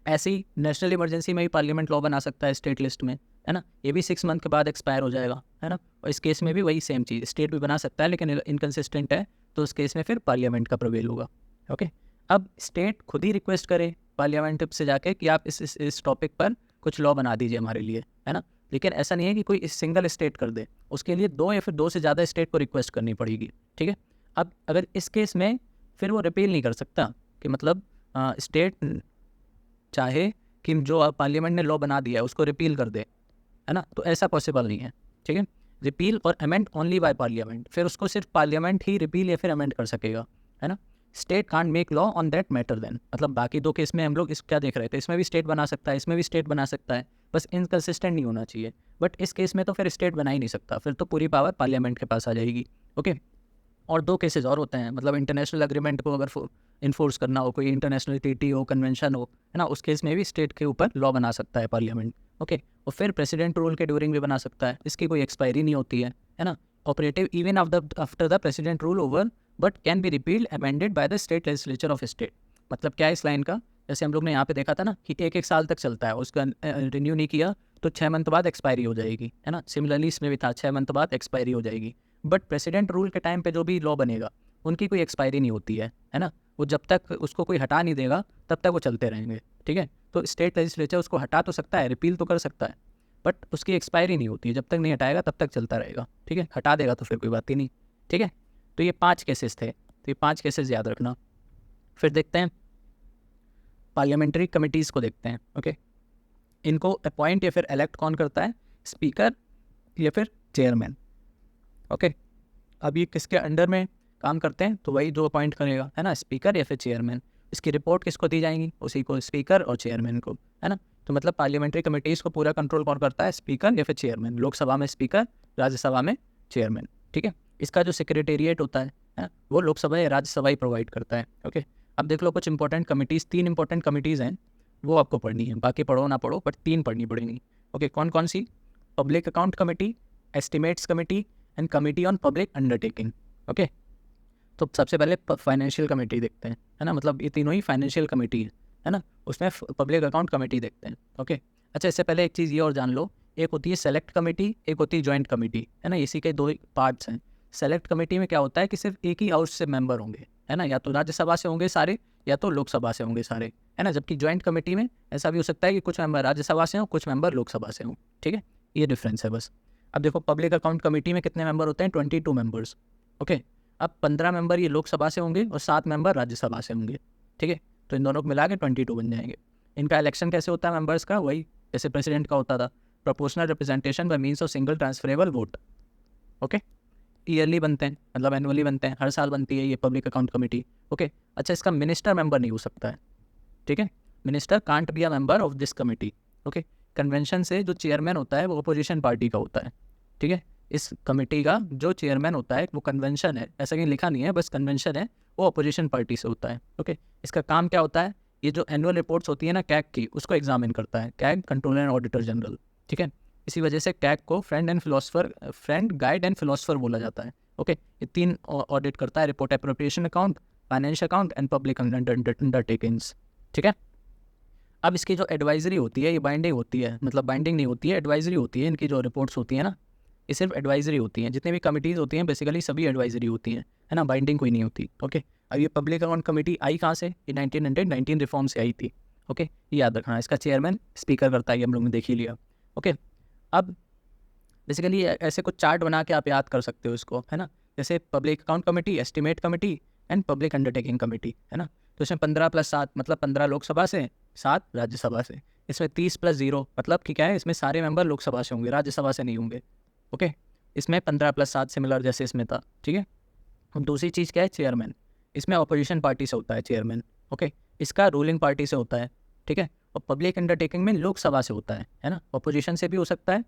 ऐसे ही नेशनल इमरजेंसी में भी पार्लियामेंट लॉ बना सकता है स्टेट लिस्ट में, है ना, ये भी 6 मंथ के बाद एक्सपायर हो जाएगा, है ना, और इस केस में भी वही सेम चीज़, स्टेट भी बना सकता है लेकिन इनकन्सिस्टेंट है, तो उस केस में फिर पार्लियामेंट का प्रिवेल होगा, ओके। अब स्टेट खुद ही रिक्वेस्ट करे पार्लियामेंट से जाके कि आप इस टॉपिक पर कुछ लॉ बना दीजिए हमारे लिए, है ना, लेकिन ऐसा नहीं है कि कोई सिंगल स्टेट कर दे, उसके लिए 2 या फिर 2 से ज़्यादा स्टेट को रिक्वेस्ट करनी पड़ेगी, ठीक है। अब अगर इस केस में फिर वो रिपील नहीं कर सकता, कि मतलब स्टेट चाहे कि जो पार्लियामेंट ने लॉ बना दिया है उसको रिपील कर दे, है ना, तो ऐसा पॉसिबल नहीं है, ठीक है। रिपील और अमेंड ओनली बाय पार्लियामेंट, फिर उसको सिर्फ पार्लियामेंट ही रिपील या फिर अमेंड कर सकेगा, है ना। State can't make law on that matter then, मतलब बाकी 2 केस में हम लोग इस क्या देख रहे थे, इसमें भी स्टेट बना सकता है, इसमें भी स्टेट बना सकता है, बस इनकन्सिस्टेंट नहीं होना चाहिए, बट इस केस में तो फिर स्टेट बना ही नहीं सकता, फिर तो पूरी पावर पार्लियामेंट के पास आ जाएगी, ओके। और 2 केसेस और होते हैं, मतलब इंटरनेशनल एग्रीमेंट को अगर इन्फोर्स करना हो, कोई इंटरनेशनल ट्रीटी हो, कन्वेंशन हो, है ना, उस केस में भी स्टेट के ऊपर लॉ बना सकता है पार्लियामेंट, ओके। और फिर प्रेसिडेंट रूल के ड्यूरिंग भी बना सकता है, इसकी कोई एक्सपायरी नहीं होती है ना, operative even after the president rule over, but can be repealed amended by the state legislature of state. मतलब क्या है इस लाइन का, जैसे हम लोग ने यहाँ पे देखा था ना कि 1 साल तक चलता है, उसका रिन्यू नहीं किया तो 6 मंथ बाद एक्सपायरी हो जाएगी, है ना, सिमिलरली इसमें भी था 6 मंथ बाद एक्सपायरी हो जाएगी, बट प्रेसिडेंट रूल के टाइम पे जो भी लॉ बनेगा उनकी कोई एक्सपायरी नहीं होती है ना, वो जब तक उसको कोई हटा नहीं देगा तब तक वो चलते रहेंगे, ठीक है। तो स्टेट लेजिस्लेचर उसको हटा तो सकता है, रिपील तो कर सकता है, बट उसकी एक्सपायरी नहीं होती है, जब तक नहीं हटाएगा तब तक चलता रहेगा, ठीक है। हटा देगा तो फिर कोई बात ही नहीं, ठीक है। तो ये 5 केसेस थे, तो ये 5 केसेस याद रखना। फिर देखते हैं पार्लियामेंट्री कमिटीज़ को देखते हैं, ओके। इनको अपॉइंट या फिर इलेक्ट कौन करता है, स्पीकर या फिर चेयरमैन, ओके। अब ये किसके अंडर में काम करते हैं, तो वही जो अपॉइंट करेगा, है ना, स्पीकर या फिर चेयरमैन। इसकी रिपोर्ट किसको दी जाएंगी, उसी को, स्पीकर और चेयरमैन को, है ना। तो मतलब पार्लियामेंट्री कमिटीज़ को पूरा कंट्रोल कौन करता है, स्पीकर या फिर चेयरमैन। लोकसभा में स्पीकर, राज्यसभा में चेयरमैन, ठीक है। इसका जो सेक्रेटेरिएट होता है वो लोकसभा या राज्यसभा ही प्रोवाइड करता है, ओके। अब देख लो कुछ इंपॉर्टेंट कमिटीज़, 3 इंपॉर्टेंट कमिटीज़ हैं, वो आपको पढ़नी है, बाकी पढ़ो ना पढ़ो बट 3 पढ़नी पड़ेंगी, ओके। कौन कौन सी, public account committee, estimates committee and committee on public undertaking, okay. तो सबसे पहले फाइनेंशियल कमेटी देखते हैं, है ना, मतलब ये तीनों ही फाइनेंशियल कमेटी है ना, उसमें पब्लिक अकाउंट कमेटी देखते हैं, ओके। अच्छा, इससे पहले एक चीज़ ये और जान लो, एक होती है सेलेक्ट कमेटी, एक होती है जॉइंट कमेटी, है ना, इसी के 2 पार्ट्स हैं। सेलेक्ट कमेटी में क्या होता है कि सिर्फ एक ही हाउस से मेंबर होंगे, है ना, या तो राज्यसभा से होंगे सारे या तो लोकसभा से होंगे सारे, है ना। जबकि जॉइंट कमेटी में ऐसा भी हो सकता है कि कुछ मेंबर राज्यसभा से हों, कुछ मेंबर लोकसभा से हों, ठीक है, ये डिफरेंस है बस। अब देखो पब्लिक अकाउंट कमेटी में कितने मेंबर होते हैं, 22 मेंबर्स, ओके। अब 15 मेंबर ये लोकसभा से होंगे और 7 मेंबर राज्यसभा से होंगे, ठीक है। तो इन दोनों को मिला के 22 बन जाएंगे। इनका इलेक्शन कैसे होता है मेंबर्स का, वही जैसे प्रेसिडेंट का होता था, proportional representation bye means of single transferable vote, okay. Yearly बनते हैं, मतलब एनुअली बनते हैं, हर साल बनती है ये पब्लिक अकाउंट कमेटी, ओके। अच्छा, इसका मिनिस्टर मेंबर नहीं हो सकता है, ठीक है। Minister can't be a member of this committee, okay. Convention से जो चेयरमैन होता है वो अपोजिशन पार्टी का होता है, ठीक है। इस कमेटी का जो चेयरमैन होता है वो कन्वेंशन है, ऐसा कहीं लिखा नहीं है, बस कन्वेंशन है, वो अपोजिशन पार्टी से होता है, ओके। इसका काम क्या होता है, ये जो एनुअल रिपोर्ट्स होती है ना कैग की, उसको एग्जामिन करता है, CAG controller and auditor general, ठीक है। इसी वजह से कैग को फ्रेंड गाइड एंड फिलोसफर बोला जाता है, ओके। ये 3 ऑडिट करता है, report appropriation account, financial account and public undertakings, ठीक है। अब इसकी जो एडवाइजरी होती है ये बाइंडिंग होती है, मतलब बाइंडिंग नहीं होती है, एडवाइजरी होती है। इनकी जो रिपोर्ट्स होती है ना, ये सिर्फ एडवाइजरी होती हैं, जितनी भी कमिटीज़ होती हैं बेसिकली सभी एडवाइजरी होती हैं, है ना, बाइंडिंग कोई नहीं होती, ओके। अब ये पब्लिक अकाउंट कमेटी आई कहाँ से, ये 1919 रिफॉर्म से आई थी, ओके। ये याद रखना, इसका चेयरमैन स्पीकर करता है, ये हम लोग ने देख ही लिया, ओके। अब बेसिकली ऐसे कुछ चार्ट बना के आप याद कर सकते हो इसको, है ना, जैसे public account committee, estimate committee and public undertaking committee, है ना। तो इसमें 15 + 7 मतलब 15 लोकसभा से, 7 राज्यसभा से। इसमें 30 + 0 मतलब कि क्या है, इसमें सारे मेंबर लोकसभा से होंगे, राज्यसभा से नहीं होंगे, ओके। इसमें 15 + 7 सिमिलर जैसे इसमें था, ठीक है। और दूसरी चीज़ क्या है, चेयरमैन, इसमें अपोजिशन पार्टी से होता है चेयरमैन, ओके। इसका रूलिंग पार्टी से होता है, ठीक है। और पब्लिक अंडरटेकिंग में लोकसभा से होता है ना, अपोजिशन से भी हो सकता है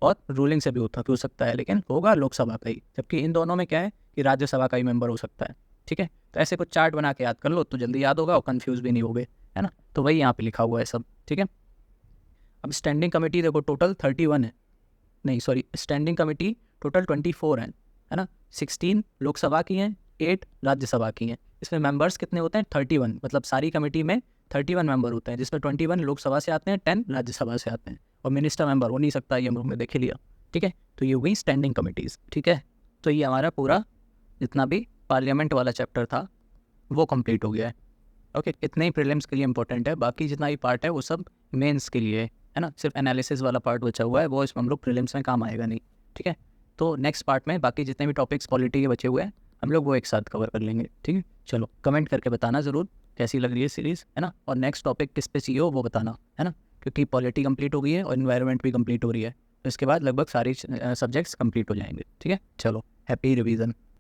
और रूलिंग से भी हो सकता है, लेकिन होगा लोकसभा का ही। जबकि इन दोनों में क्या है कि राज्यसभा का ही मेंबर हो सकता है, ठीक है। तो ऐसे कुछ चार्ट बना के याद कर लो तो जल्दी याद होगा और कन्फ्यूज़ भी नहीं होगे, है ना। तो वही यहाँ पे लिखा हुआ है सब, ठीक है। अब स्टैंडिंग कमेटी देखो टोटल 31 है, नहीं सॉरी, स्टैंडिंग कमेटी टोटल 24 हैं, है ना। 16 लोकसभा की हैं, 8 राज्यसभा की हैं। इसमें मेंबर्स कितने होते हैं, 31, मतलब सारी कमेटी में 31 मेंबर होते हैं, जिसमें 21 लोकसभा से आते हैं, 10 राज्यसभा से आते हैं, और मिनिस्टर मेंबर हो नहीं सकता, ये हम लोग ने देख लिया, ठीक है। तो ये हो गई स्टैंडिंग कमेटीज़, ठीक है। तो ये हमारा पूरा जितना भी पार्लियामेंट वाला चैप्टर था वो कंप्लीट हो गया है, ओके। इतने ही प्रीलिम्स के लिए इंपॉर्टेंट है, बाकी जितना भी पार्ट है वो सब मेंस के लिए है ना। सिर्फ एनालिसिस वाला पार्ट बचा हुआ है, वो इसमें हम लोग प्रीलिम्स में काम आएगा नहीं, ठीक है। तो नेक्स्ट पार्ट में बाकी जितने भी टॉपिक्स पॉलिटी के बचे हुए हैं हम लोग वो एक साथ कवर कर लेंगे, ठीक है। चलो कमेंट करके बताना ज़रूर कैसी लग रही है सीरीज़, है ना, और नेक्स्ट टॉपिक किस पे चाहिए हो वो बताना, है ना। क्योंकि पॉलिटी कंप्लीट हो गई है और इन्वायरमेंट भी कंप्लीट हो रही है, तो इसके बाद लगभग सारी सब्जेक्ट्स कंप्लीट हो जाएंगे, ठीक है। चलो हैप्पी रिवीजन।